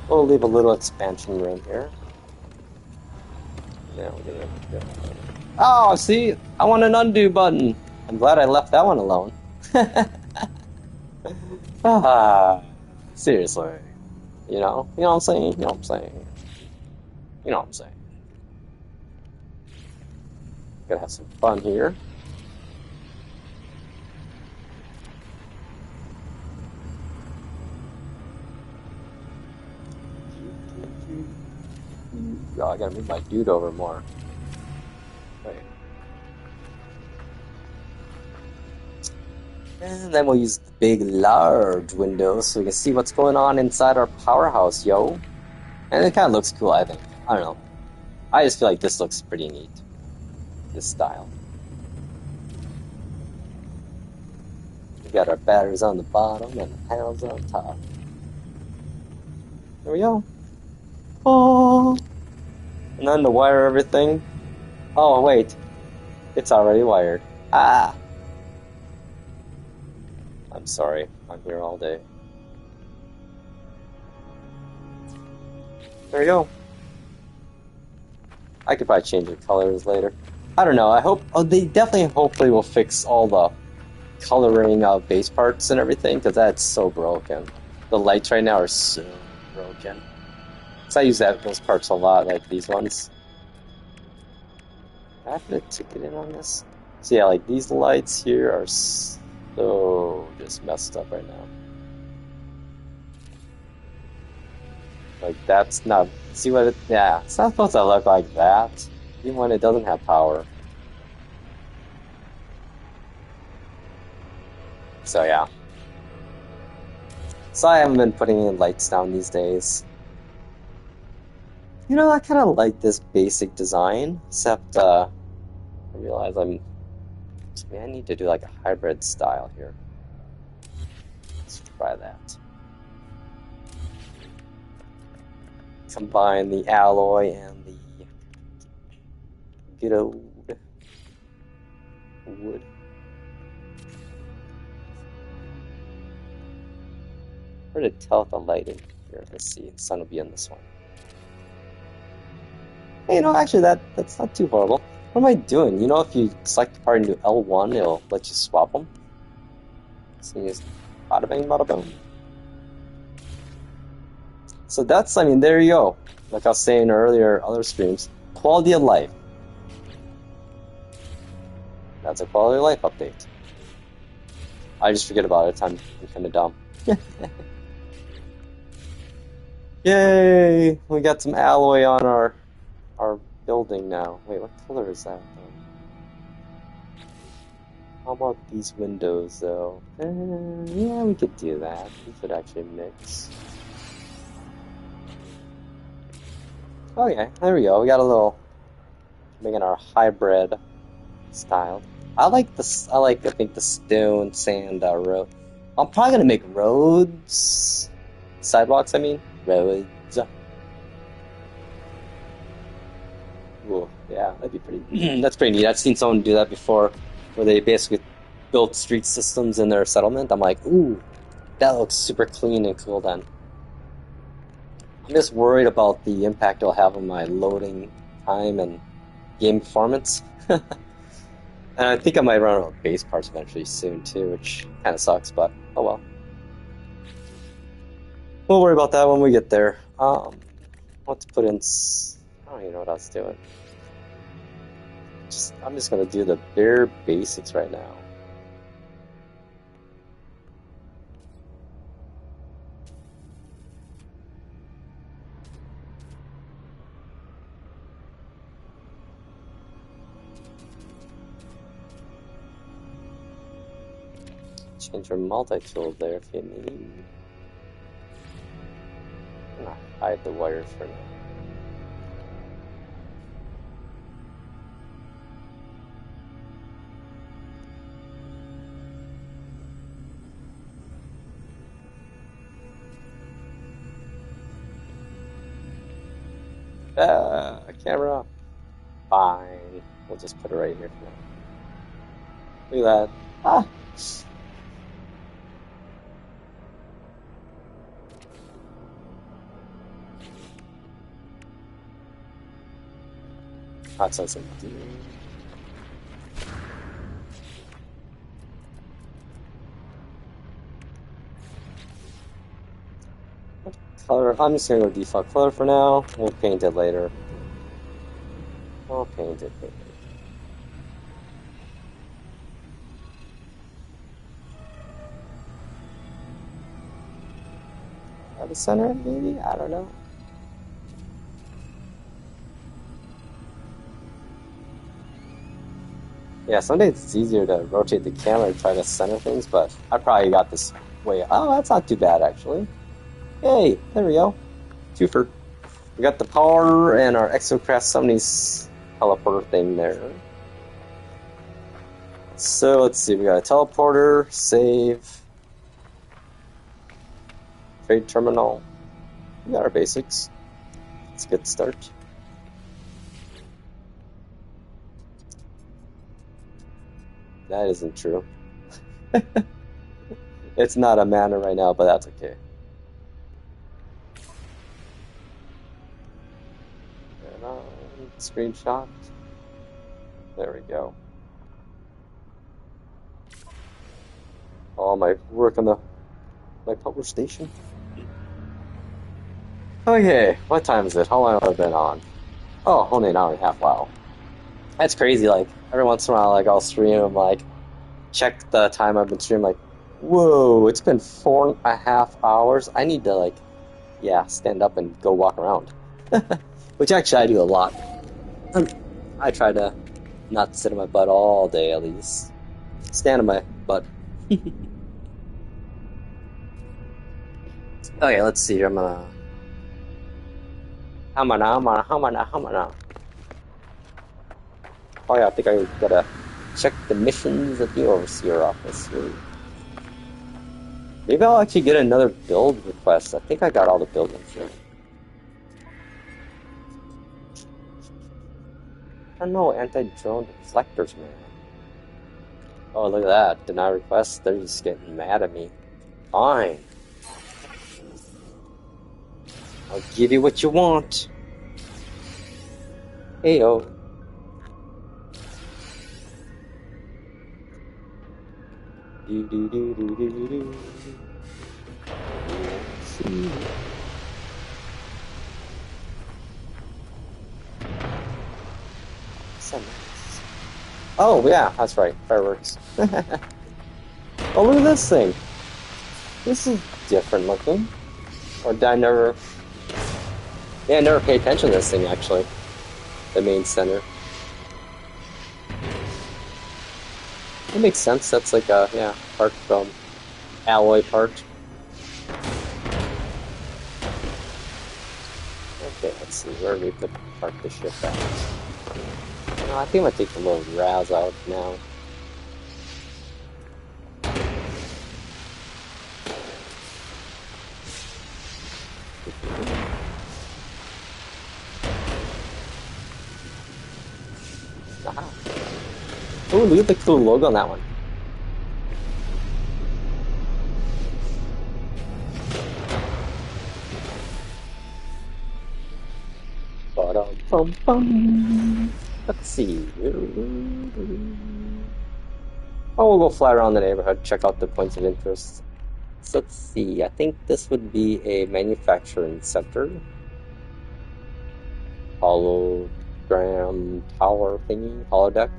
We'll leave a little expansion room here. Yeah, oh, see? I want an undo button. I'm glad I left that one alone. Seriously. You know what I'm saying? You know what I'm saying? You know what I'm saying? Gotta have some fun here. Oh, I gotta move my dude over more. Wait. And then we'll use the big, large window so we can see what's going on inside our powerhouse, yo. And it kind of looks cool, I think. I don't know. I just feel like this looks pretty neat. This style. We got our batteries on the bottom and the panels on top. There we go. Oh. And then to wire everything. Oh, wait. It's already wired. Ah. I'm sorry. I'm here all day. There we go. I could probably change the colors later. I don't know. I hope. Oh, they definitely, hopefully, will fix all the coloring of base parts and everything, because that's so broken. The lights right now are so broken. So I use those parts a lot, like these ones. I have to ticket in on this. So yeah, like these lights here are so just messed up right now. Like that's not. See what it? Yeah, it's not supposed to look like that, even when it doesn't have power. So yeah. So I haven't been putting in lights down these days. You know, I kind of like this basic design, except I realize maybe I need to do like a hybrid style here. Let's try that. Combine the alloy and the good old wood. Hard to tell with the lighting here. Let's see, the sun will be in this one. Hey, you know, actually that's not too horrible. What am I doing? You know, if you select the part and do L1, it'll let you swap them. So you just bada bang, bada boom. So that's, I mean, there you go. Like I was saying earlier, other streams, quality of life. That's a quality of life update. I just forget about it. I'm kind of dumb. Yay! We got some alloy on our building now. Wait, what color is that though? How about these windows though? Yeah, we could do that. We could actually mix. Okay, there we go. We got a little making our hybrid style. I think the stone sand road. I'm probably gonna make roads, sidewalks. I mean roads. Cool. Yeah, that'd be pretty. That's pretty neat. I've seen someone do that before, where they basically built street systems in their settlement. I'm like, ooh, that looks super clean and cool. Then I'm just worried about the impact it'll have on my loading time and game performance. And I think I might run out of base parts eventually soon too, which kind of sucks, but oh well. We'll worry about that when we get there. Let's put in. I don't even know what I was doing. I'm just gonna do the bare basics right now. Change your multi-tool there if you need. I'm gonna hide the wires for now. Camera. Fine. We'll just put it right here for now. Look at that. Ah! That's awesome. Color. I'm just gonna go default color for now. We'll paint it later. We'll paint it. Try to center it, maybe? I don't know. Yeah, sometimes it's easier to rotate the camera and try to center things, but I probably got this way. Oh, that's not too bad, actually. Yay, there we go. Twofer. We got the power and our Exocraft 70s teleporter thing there. So let's see, we got a teleporter, save, trade terminal. We got our basics. It's a good start. That isn't true. It's not a mana right now, but that's okay. And screenshot. There we go. Oh, my work on my power station. Okay, what time is it? How long have I been on? Oh, only an hour and a half. Wow, that's crazy. Like every once in a while, like I'll stream, like check the time I've been streaming. Like, whoa, it's been 4.5 hours. I need to like, yeah, stand up and go walk around. Which actually I do a lot. I try to not sit on my butt all day at least. Stand on my butt. Okay, let's see. I'm gonna. Oh yeah, I think I gotta check the missions at the overseer office here. Maybe I'll actually get another build request. I think I got all the buildings here. I don't know, anti-drone reflectors, man. Oh, look at that. Deny request. They're just getting mad at me. Fine. I'll give you what you want. Heyo. Do. Oh yeah, that's right. Fireworks. Oh, look at this thing. This is different looking. Or did I never... Yeah, I never paid attention to this thing, actually. The main center. It makes sense. That's like a, yeah, part from alloy part. Okay, let's see. Where do we could park the ship at? I think I'm gonna take the little Raz out now. Oh, look at the cool logo on that one. Ba-dum-bum-bum. Let's see. Oh, we'll go fly around the neighborhood, check out the points of interest. So let's see. I think this would be a manufacturing center. Hologram tower thingy, holodeck.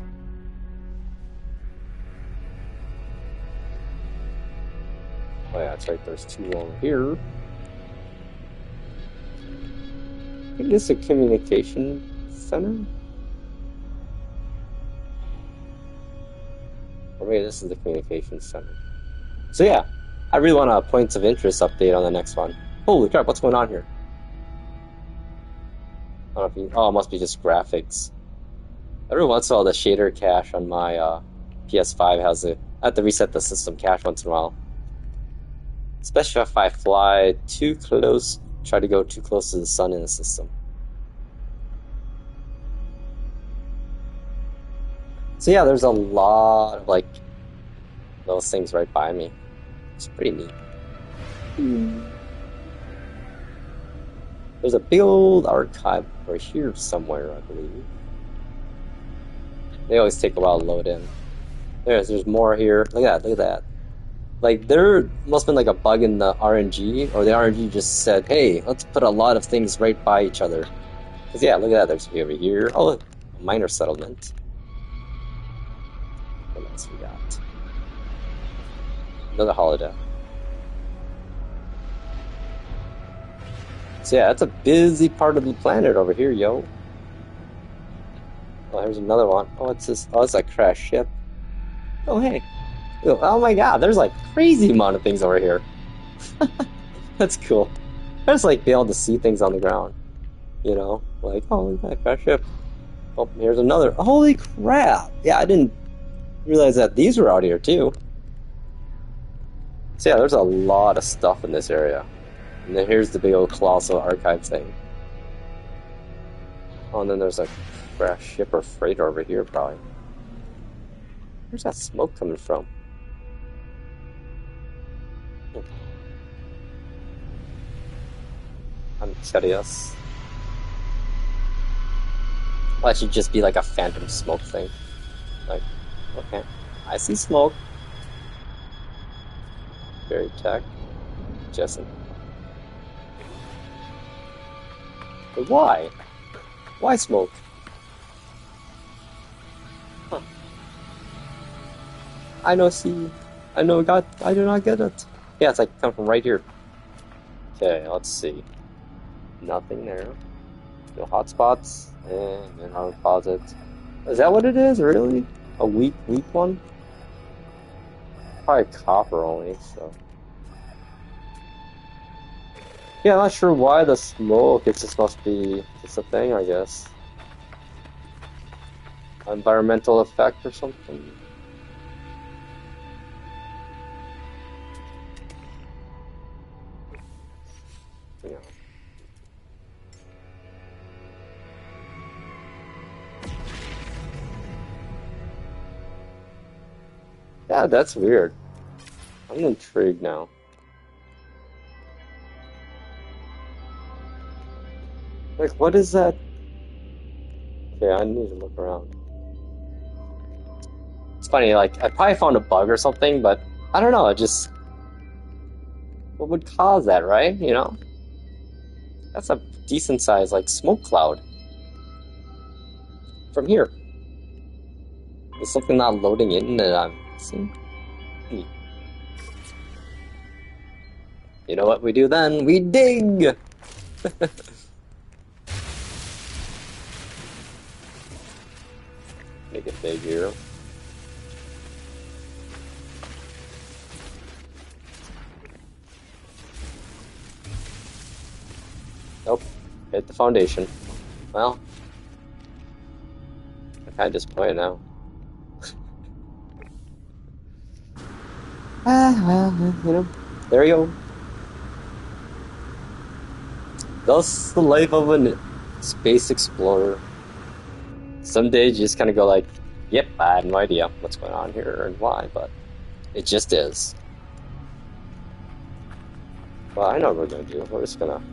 Oh yeah, that's right, there's two over here. I think this is a communication center? Or maybe this is the communication center. So yeah, I really want a points of interest update on the next one. Holy crap, what's going on here? I don't know if you, oh, it must be just graphics. Every once in a while, the shader cache on my PS5 has a... I have to reset the system cache once in a while. Especially if I fly too close, try to go too close to the sun in the system. So yeah, there's a lot of like those things right by me. It's pretty neat. There's a big old archive over here somewhere, I believe. They always take a while to load in. There's more here. Look at that, look at that. Like, there must have been like a bug in the RNG, or the RNG just said, hey, let's put a lot of things right by each other. Because yeah, look at that, there's over here. Oh, look, a minor settlement. What else we got? Another holodeck. So yeah, that's a busy part of the planet over here, yo. Oh, here's another one. Oh, what's this? Oh, it's a crashed ship. Oh, hey. Oh my god, there's like crazy amount of things over here. That's cool. I just like be able to see things on the ground. You know? Like, oh, look at that crashed ship. Oh, here's another. Holy crap! Yeah, I didn't realize that these were out here too. So yeah, there's a lot of stuff in this area. And then here's the big old colossal archive thing. Oh, and then there's a crash ship or freighter over here, probably. Where's that smoke coming from? I'm curious. Well, it should just be like a phantom smoke thing. Like, okay, I see smoke. Very tech. Justin. But why? Why smoke? Huh. I know, see. I know, God, I do not get it. Yeah, it's like come from right here. Okay, let's see. Nothing there. No hotspots. And I'll pause it. Is that what it is, really? A weak one? Probably copper only, so. Yeah, I'm not sure why the smoke, it just must be just a thing, I guess. Environmental effect or something. Yeah. Yeah, that's weird. I'm intrigued now. Like, what is that? Okay, I need to look around. It's funny, like, I probably found a bug or something, but I don't know, it just... What would cause that, right? You know? That's a decent size, like, smoke cloud. From here. Is something not loading in that I'm seeing? You know what we do then? We dig! Make it big here. Nope. Hit the foundation. Well, I'm kind of disappointed now. Well, you know, there you go. Thus the life of a space explorer. Some days you just kind of go like, yep, I had no idea what's going on here and why, but it just is. Well, I know what we're going to do. We're just going to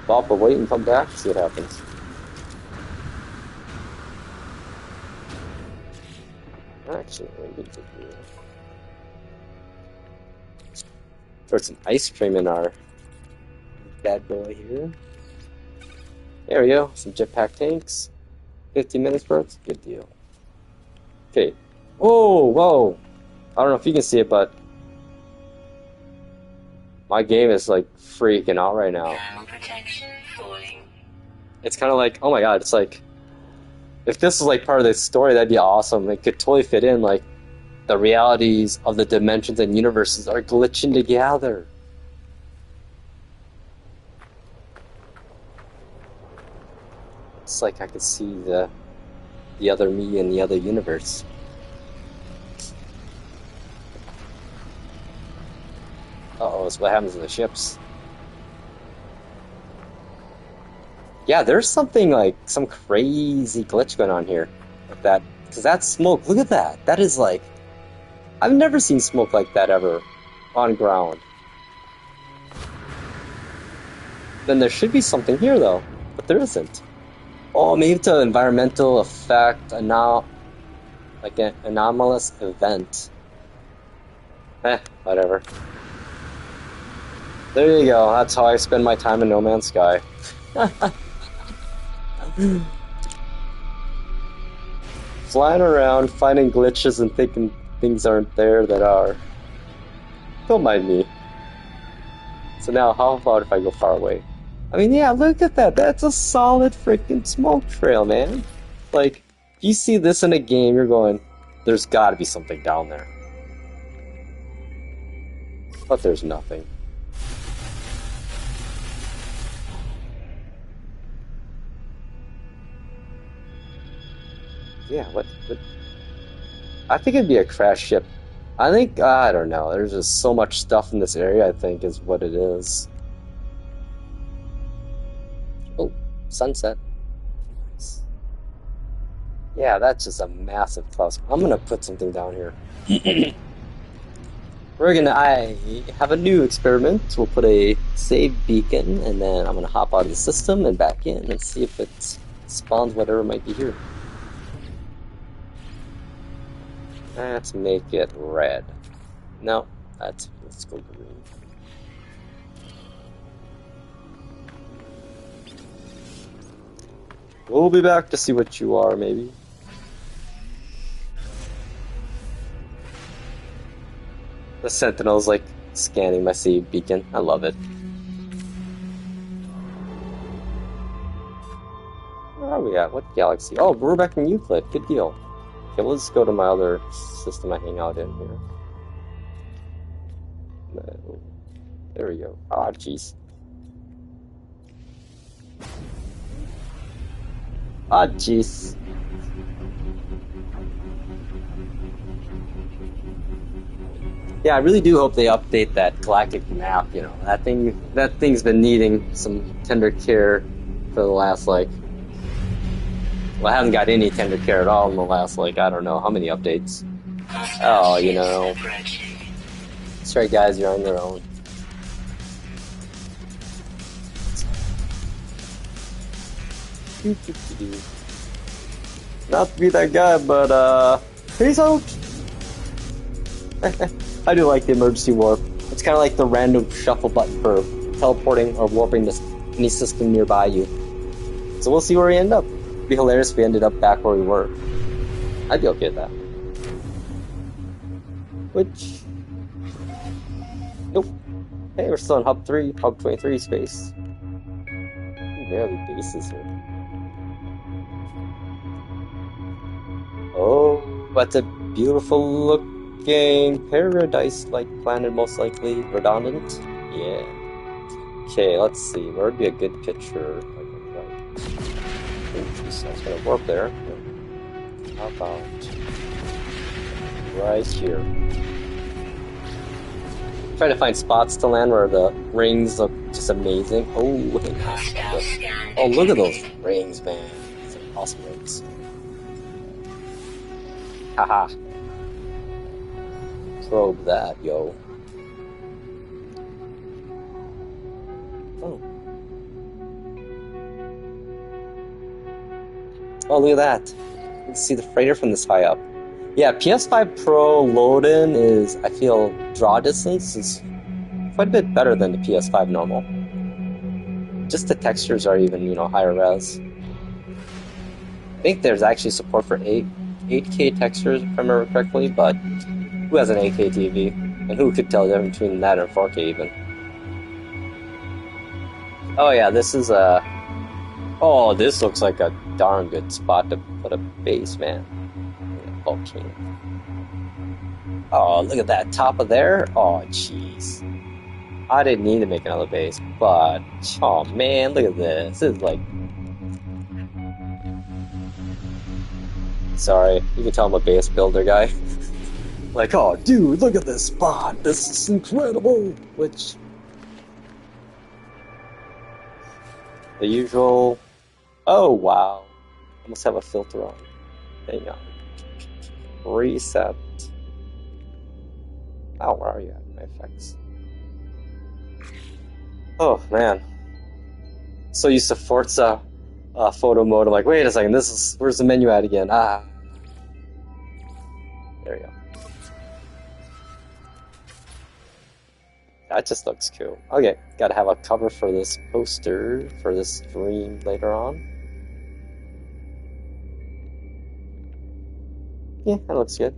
bop or wait and come back and see what happens. Actually, we need to do... Throw some ice cream in our bad boy here. There we go. Some jetpack tanks. 15 minutes worth. Good deal. Okay. Oh, whoa. I don't know if you can see it, but my game is like freaking out right now. Protection falling. It's kind of like, oh my god, it's like, if this was like part of the story, that'd be awesome. It could totally fit in, like, the realities of the dimensions and universes are glitching together. It's like I could see the other me in the other universe. Uh-oh, so what happens to the ships? Yeah, there's something like, some crazy glitch going on here. Like that, because that's smoke. Look at that. That is like, I've never seen smoke like that ever on ground. Then there should be something here though, but there isn't. Oh, maybe it's an environmental effect, like an anomalous event. Whatever. There you go, that's how I spend my time in No Man's Sky. Flying around, finding glitches and thinking things aren't there that are. Don't mind me. So now, how about if I go far away? I mean, yeah, look at that. That's a solid freaking smoke trail, man. Like, if you see this in a game, you're going, there's gotta be something down there. But there's nothing. Yeah, what? I think it'd be a crash ship. I think, I don't know, there's just so much stuff in this area, I think, is what it is. Oh, sunset. Yeah, that's just a massive plus. I'm gonna put something down here. I have a new experiment. We'll put a save beacon, and then I'm gonna hop out of the system and back in and see if it spawns whatever might be here. Let's make it red. No, let's go green. We'll be back to see what you are, maybe. The Sentinel's like scanning my save beacon. I love it. Where are we at? What galaxy? Oh, we're back in Euclid. Good deal. Okay, we'll just go to my other system I hang out in here. No. There we go. Ah, jeez. Ah, jeez. Yeah, I really do hope they update that galactic map. You know, that thing's been needing some tender care for the last, like, well, I haven't got any tender care at all in the last, like, I don't know how many updates. Oh, you know. That's right, guys, you're on your own. Not to be that guy, but, peace out! I do like the emergency warp. It's kind of like the random shuffle button for teleporting or warping to any system nearby you. So we'll see where we end up. It'd be hilarious if we ended up back where we were. I'd be okay with that. Which... Nope. Hey, we're still in Hub 3, Hub 23 space. Barely bases here. Oh, that's a beautiful looking paradise-like planet, most likely. Redundant? Yeah. Okay, let's see. Where would be a good picture? Oh, geez, I was gonna warp there. How about right here? Try to find spots to land where the rings look just amazing. Oh, look at those rings, man. Those are awesome rings. Haha. Probe that, yo. Oh. Oh, look at that. You can see the freighter from this high up. Yeah, PS5 Pro load-in is, I feel, draw distance is quite a bit better than the PS5 normal. Just the textures are even, you know, higher res. I think there's actually support for 8K textures, if I remember correctly, but who has an 8K TV? And who could tell the difference between that and 4K even? Oh yeah, this is a... Oh, this looks like a darn good spot to put a base, man. Volcano. Oh, look at that top of there. Oh, jeez. I didn't need to make another base, but... Oh, man, look at this. This is like... Sorry, you can tell I'm a base builder guy. Like, oh, dude, look at this spot. This is incredible. Which... The usual... Oh, wow. I must have a filter on. Hang on. Reset. Oh, where are you at? My effects. Oh, man. So used to Forza photo mode. I'm like, wait a second, where's the menu at again? Ah. There we go. That just looks cool. Okay, gotta have a cover for this poster, for this stream later on. Yeah, that looks good.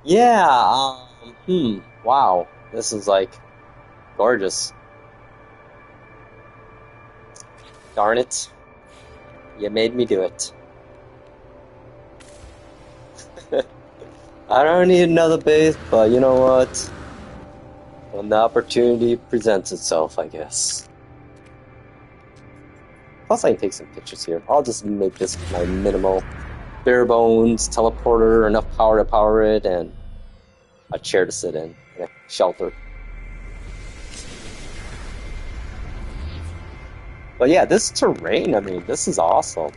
Yeah, wow. This is like gorgeous. Darn it. You made me do it. I don't need another base, but you know what? When the opportunity presents itself, I guess. Plus, I can take some pictures here. I'll just make this my minimal, bare bones teleporter, enough power to power it, and a chair to sit in, and a shelter. But yeah, this terrain, I mean, this is awesome.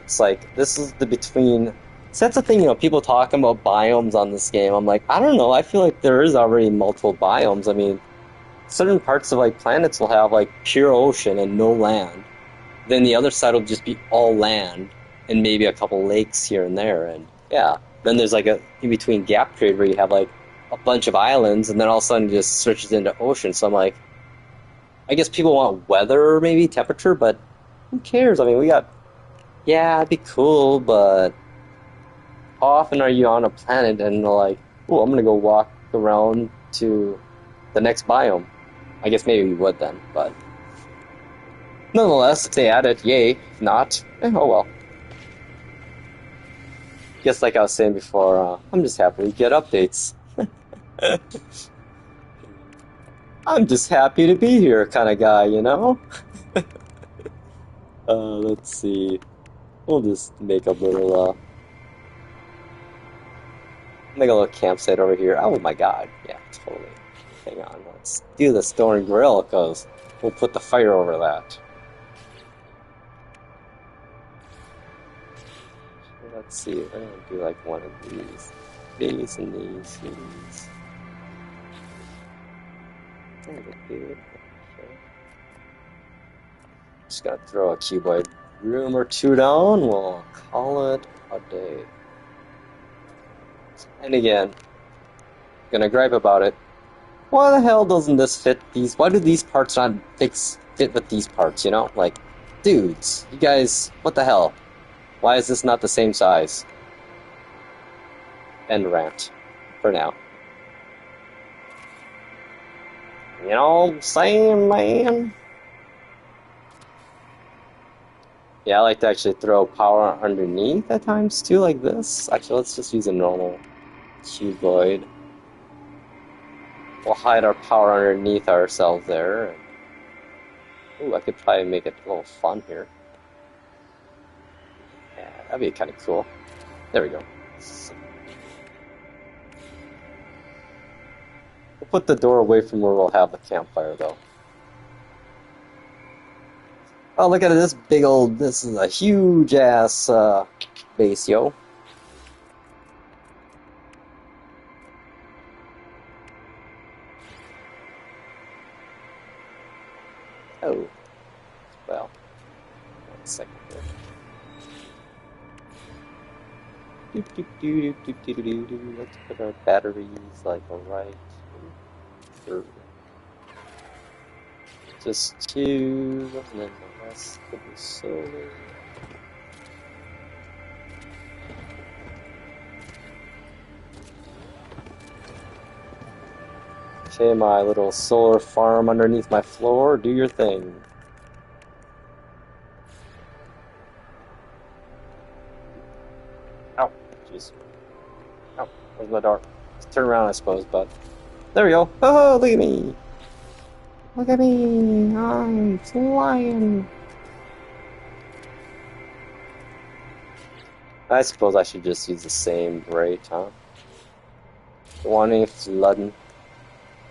It's like, this is the between... So that's the thing, people talking about biomes on this game. I'm like, I don't know, I feel like there is already multiple biomes. I mean, certain parts of like planets will have like pure ocean and no land. Then the other side will just be all land and maybe a couple lakes here and there. And yeah, then there's like a in between gap period where you have like a bunch of islands, and then all of a sudden it just switches into ocean. So I'm like, I guess people want weather, maybe temperature, but who cares? I mean, yeah, it'd be cool, but how often are you on a planet and like, oh, I'm gonna go walk around to the next biome? I guess maybe we would then, but nonetheless, if they add it, yay. If not, oh well. Guess like I was saying before, I'm just happy to get updates. I'm just happy to be here kind of guy, you know? Let's see. We'll just make make a little campsite over here. Oh my god. Yeah, totally. Hang on, let's do the stone grill, because we'll put the fire over that. Let's see, I'm gonna do like one of these. These and these. Just gotta throw a cuboid room or two down. We'll call it a day. And again, gonna gripe about it. Why the hell doesn't this fit these? Why do these parts not fit with these parts, Like, dudes, you guys, what the hell? Why is this not the same size? End rant. For now. You know what I'm saying, man? Yeah, I like to actually throw power underneath at times too, like this. Actually, let's just use a normal cuboid. We'll hide our power underneath ourselves there. Ooh, I could probably make it a little fun here. Yeah, that'd be kind of cool. There we go. We'll put the door away from where we'll have the campfire, though. Oh, look at it, this is a huge-ass base, yo. Oh. Well. 1 second here. Let's put our batteries, like, right here. Just 2, and then the rest could be solar. Okay, my little solar farm underneath my floor, do your thing. Ow, jeez. Ow, where's my door? Let's turn around, I suppose, but... There we go! Oh, look at me! Look at me! I'm flying! I suppose I should just use the same grate, huh? Don't want any flooding.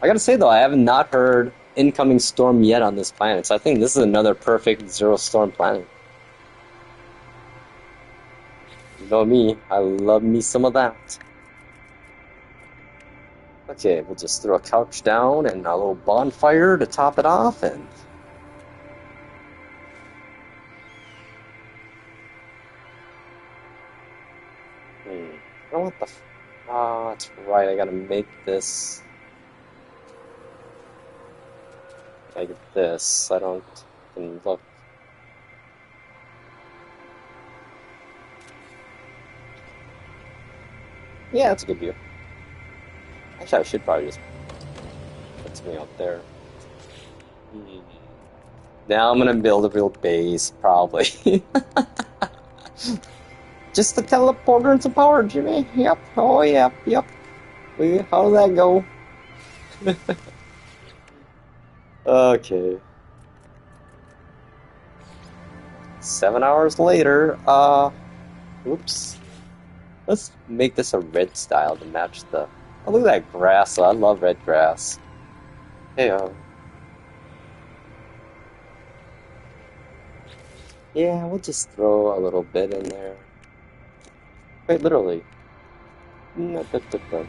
I gotta say though, I have not heard incoming storm yet on this planet, so I think this is another perfect zero storm planet. You know me, I love me some of that. Okay, we'll just throw a couch down and a little bonfire to top it off, and... Oh, what the that's right, I gotta make this... Like this, I don't can look... Yeah, that's a good view. Actually, I should probably just put something out there. Now I'm gonna build a real base, probably. Just the teleporter and some power, Jimmy. Yep. Oh, yep. How did that go? Okay. 7 hours later, oops. Let's make this a red style to match the... Oh, look at that grass. I love red grass. Hey, Yeah, we'll just throw a little bit in there. Quite literally. Not that. Ooh,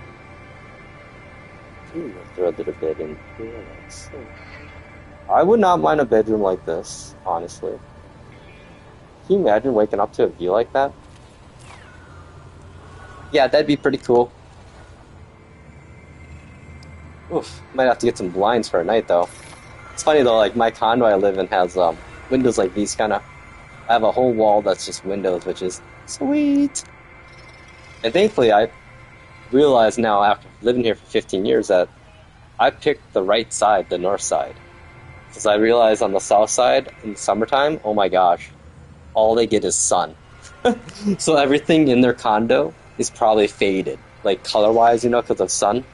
we'll throw a little bit in here. Let's see. I would not mind a bedroom like this, honestly. Can you imagine waking up to a view like that? Yeah, that'd be pretty cool. Oof, might have to get some blinds for a night though. It's funny though, like my condo I live in has windows like these kind of. I have a whole wall that's just windows, which is sweet. And thankfully, I realize now after living here for 15 years that I picked the right side, the north side. Because I realize on the south side in the summertime, oh my gosh, all they get is sun. So everything in their condo is probably faded, like color-wise, because of sun.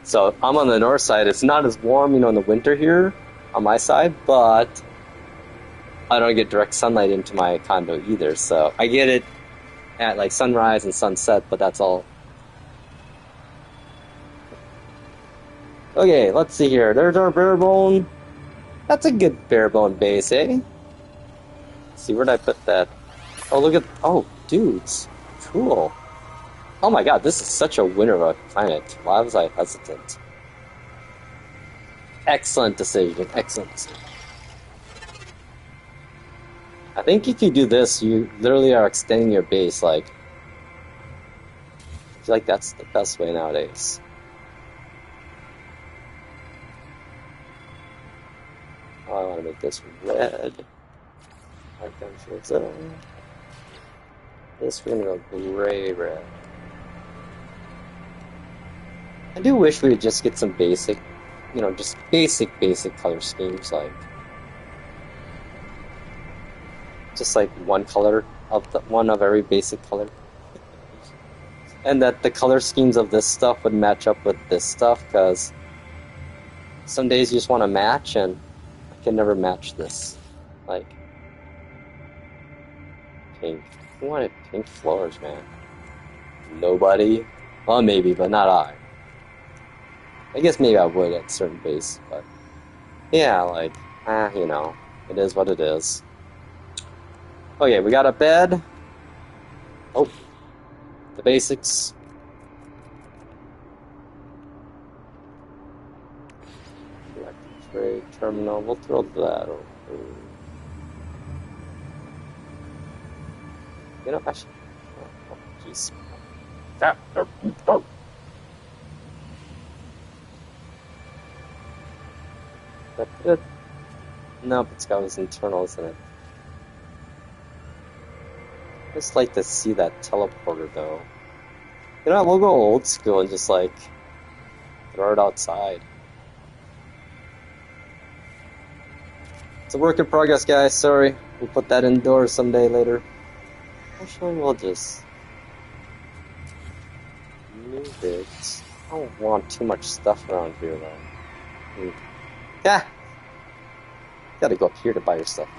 So I'm on the north side. It's not as warm, in the winter here on my side, but I don't get direct sunlight into my condo either. So I get it at like sunrise and sunset, but that's all. Okay, let's see here. There's our bare bone. That's a good bare bone base, eh? Let's see, where'd I put that? Oh, look at... Oh, dudes. Cool. Oh my god, this is such a winner of a planet. Why was I hesitant? Excellent decision. Excellent decision. I think if you do this, you literally are extending your base, like... I feel like that's the best way nowadays. Oh, I want to make this red. Like gunfield zone. This we're gonna go gray red. I do wish we would just get some basic, just basic color schemes, like just like one color of one of every basic color, and that the color schemes of this stuff would match up with this stuff, because some days you just want to match, and I can never match this, like pink. Who wanted pink floors, man? Nobody? Well, maybe, but not I. I guess maybe I would at certain base, but yeah, like, it is what it is. Okay, we got a bed. Oh, the basics. Electric tray, terminal, we'll throw that over. I should... Oh, jeez. Oh. That good? Nope, it's got its internals in it. I just like to see that teleporter though. We'll go old school and just like throw it outside. It's a work in progress, guys. Sorry. We'll put that indoors someday later. Actually, we'll just move it. I don't want too much stuff around here though. Yeah. Gotta go up here to buy your stuff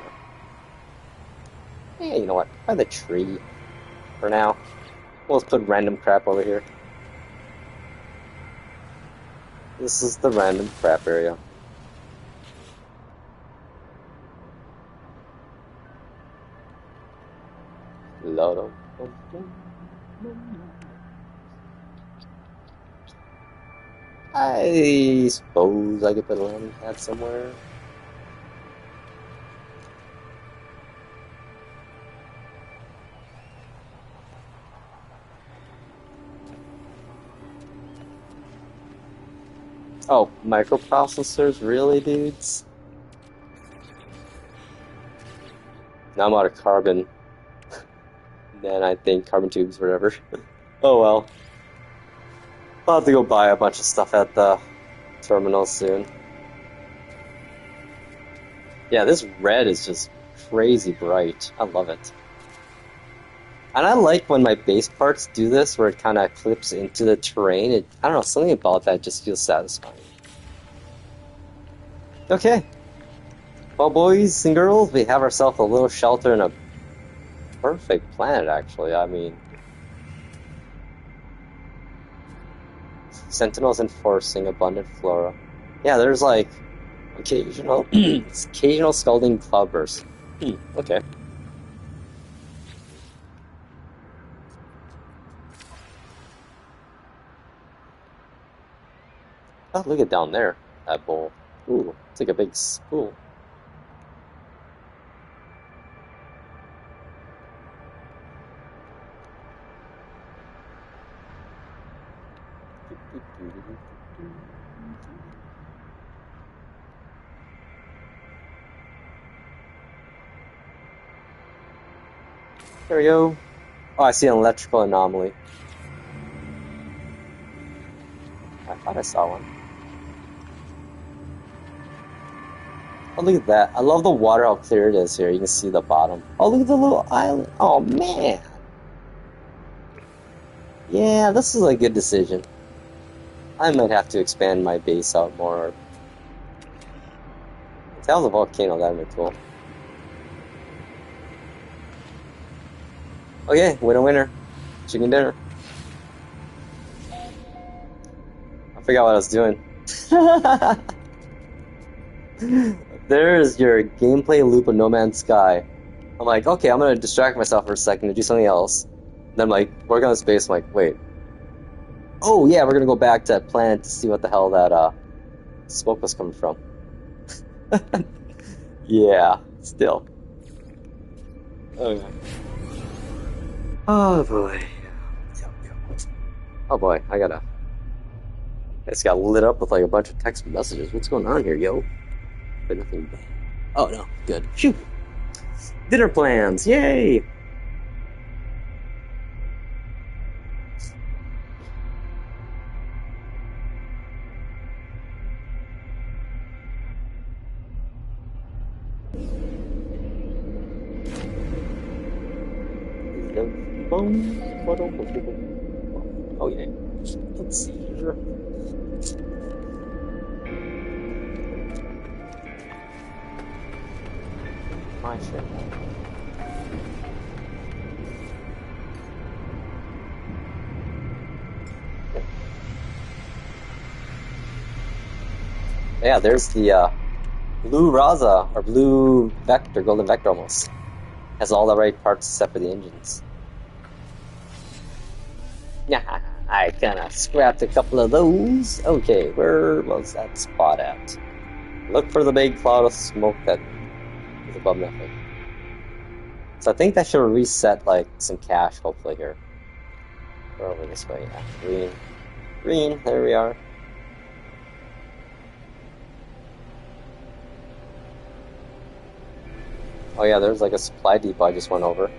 now. Yeah, you know what? Buy the tree. For now. We'll just put random crap over here. This is the random crap area. Load of... I suppose I could put a landing pad somewhere. Oh, microprocessors? Really, dudes? Now I'm out of carbon. Then I think carbon tubes, whatever. Oh well. I'll have to go buy a bunch of stuff at the terminal soon. Yeah, this red is just crazy bright. I love it. And I like when my base parts do this, where it kind of clips into the terrain. I don't know, something about that just feels satisfying. Okay. Well, boys and girls, we have ourselves a little shelter and a perfect planet, actually. I mean... Sentinels enforcing abundant flora. Yeah, there's like occasional scalding cloudbursts. Okay. Oh, look at down there, that bowl. Ooh, it's like a big spool. There we go. Oh, I see an electrical anomaly. I thought I saw one. Oh, look at that. I love the water, how clear it is here. You can see the bottom. Oh, look at the little island. Oh, man. Yeah, this is a good decision. I might have to expand my base out more. That was a volcano. That would be cool. Okay, winner. Chicken dinner. I forgot what I was doing. There's your gameplay loop of No Man's Sky. I'm like, okay, I'm gonna distract myself for a second to do something else. Then I'm like, work on the space. I'm like, wait. Oh yeah, we're gonna go back to that planet to see what the hell that smoke was coming from. Yeah, still. Okay. Oh boy. Oh boy, I just got lit up with like a bunch of text messages. What's going on here, yo? But nothing bad. Oh no, good. Shoot. Dinner plans, yay! Oh yeah. Let's see here. My shit. Yeah, there's the blue Raza, or blue Vector, golden Vector almost. Has all the right parts except for the engines. Yeah, I kinda scrapped a couple of those. Okay, where was that spot at? Look for the big cloud of smoke that is above nothing. So I think that should reset like some cash, hopefully here. We're over this way, yeah. Green. Green, there we are. Oh yeah, there's like a supply depot I just went over.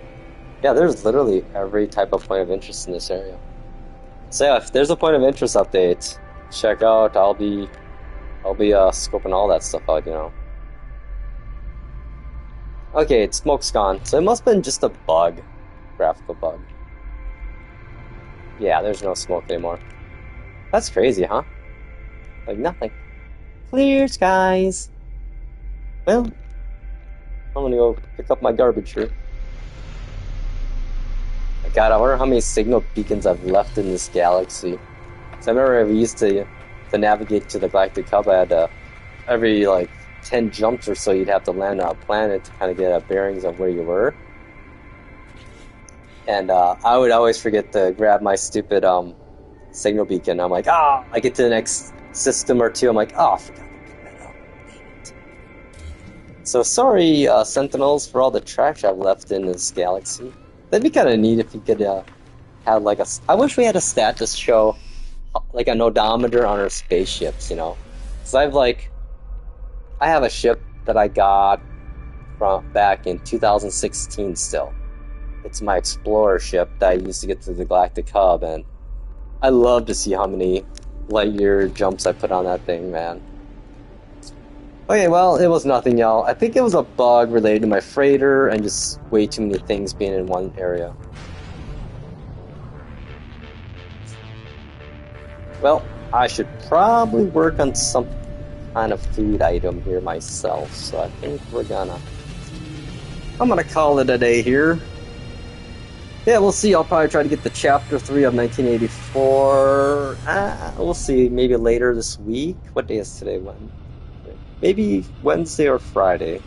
Yeah, there's literally every type of point of interest in this area. So yeah, if there's a point of interest update, check out. I'll be scoping all that stuff out, you know. Okay, smoke's gone. So it must have been just a bug, graphical bug. Yeah, there's no smoke anymore. That's crazy, huh? Like nothing. Clear skies. Well, I'm gonna go pick up my garbage here. God, I wonder how many signal beacons I've left in this galaxy. So I remember we used to navigate to the Galactic Hub. I had every like 10 jumps or so, you'd have to land on a planet to kind of get bearings of where you were. And I would always forget to grab my stupid signal beacon. I'm like, I get to the next system or two. I'm like, I forgot to pick that up. Dang it. So sorry, Sentinels, for all the trash I've left in this galaxy. That'd be kind of neat if you could have like I wish we had a stat to show like an odometer on our spaceships, you know. Because I have a ship that I got from back in 2016 still. It's my Explorer ship that I used to get to the Galactic Hub, and I love to see how many light year jumps I put on that thing, man. Okay, well, it was nothing, y'all. I think it was a bug related to my freighter and just way too many things being in one area. Well, I should probably work on some kind of food item here myself, so I think I'm gonna call it a day here. Yeah, we'll see. I'll probably try to get the Chapter 3 of 1984. We'll see. Maybe later this week. What day is today? Maybe Wednesday or Friday.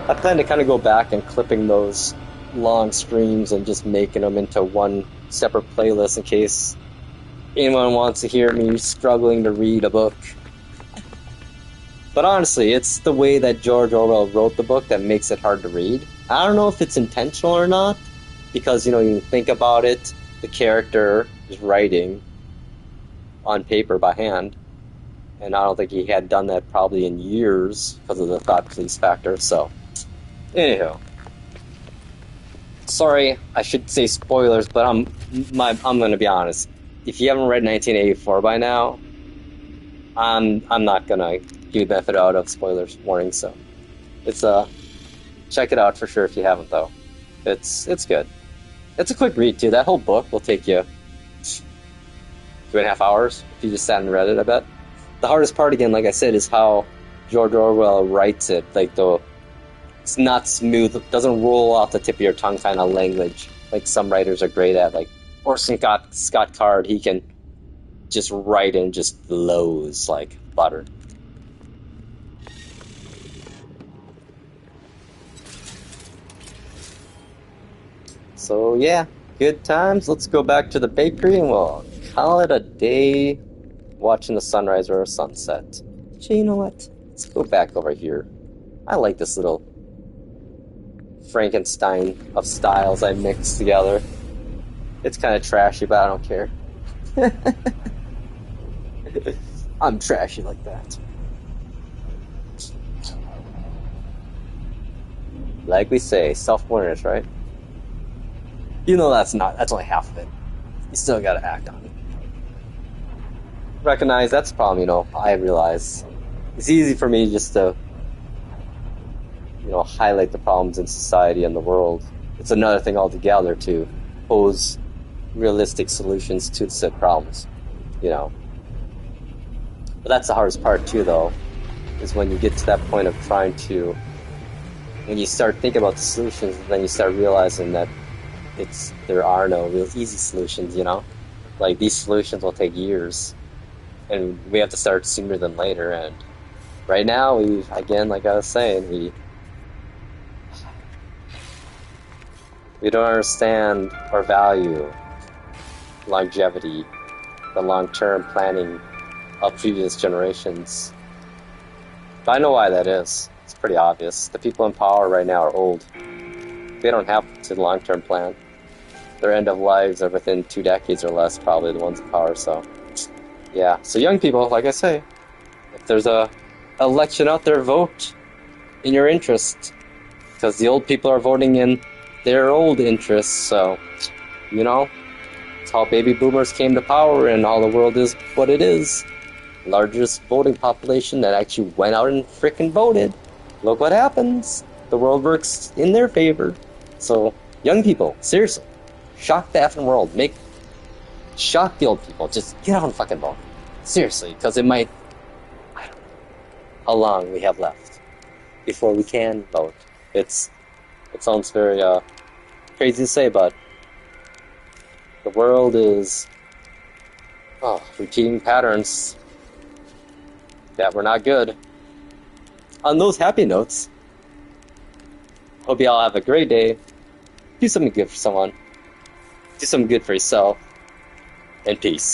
I plan to kind of go back and clipping those long streams and just making them into one separate playlist in case anyone wants to hear me struggling to read a book. But honestly, it's the way that George Orwell wrote the book that makes it hard to read. I don't know if it's intentional or not, because, you think about it, the character is writing on paper by hand, and I don't think he had done that probably in years because of the thought police factor, so. Anywho. Sorry, I should say spoilers, but I'm gonna be honest. If you haven't read 1984 by now, I'm not gonna give you benefit out of spoilers warning, so it's check it out for sure if you haven't though. It's good. It's a quick read too. That whole book will take you 2.5 hours if you just sat and read it, I bet. The hardest part again, like I said, is how George Orwell writes it. Like it's not smooth, it doesn't roll off the tip of your tongue kind of language like some writers are great at, like Orson Scott Card. He can just write and just flows like butter. So yeah, good times. Let's go back to the bakery and we'll call it a day watching the sunrise or a sunset. Actually, you know what? Let's go back over here. I like this little Frankenstein of styles I mixed together. It's kind of trashy, but I don't care. I'm trashy like that. Like we say, self-awareness, right? You know that's only half of it. You still gotta act on it. Recognize that's the problem, I realize. It's easy for me just to, highlight the problems in society and the world. It's another thing altogether to pose realistic solutions to the said problems, But that's the hardest part too, though, is when you get to that point of when you start thinking about the solutions, then you start realizing that there are no real easy solutions, Like, these solutions will take years, and we have to start sooner than later, and right now, again, like I was saying, we don't understand or value longevity, the long-term planning of previous generations. But I know why that is. It's pretty obvious. The people in power right now are old. They don't have to long-term plan. Their end of lives are within 2 decades or less, probably, the ones in power, so yeah. So young people, like I say, if there's a election out there, vote in your interest, because the old people are voting in their old interests, so, it's how baby boomers came to power, and all the world is what it is. Largest voting population that actually went out and frickin' voted. Look what happens. The world works in their favor. So, young people, seriously, shock the effing world. Shock the old people. Just get out and fucking vote. Seriously, because it might, I don't know how long we have left before we can vote. It sounds very crazy to say, but the world is repeating patterns that were not good. On those happy notes, hope you all have a great day. Do something good for someone. Do something good for yourself. And peace.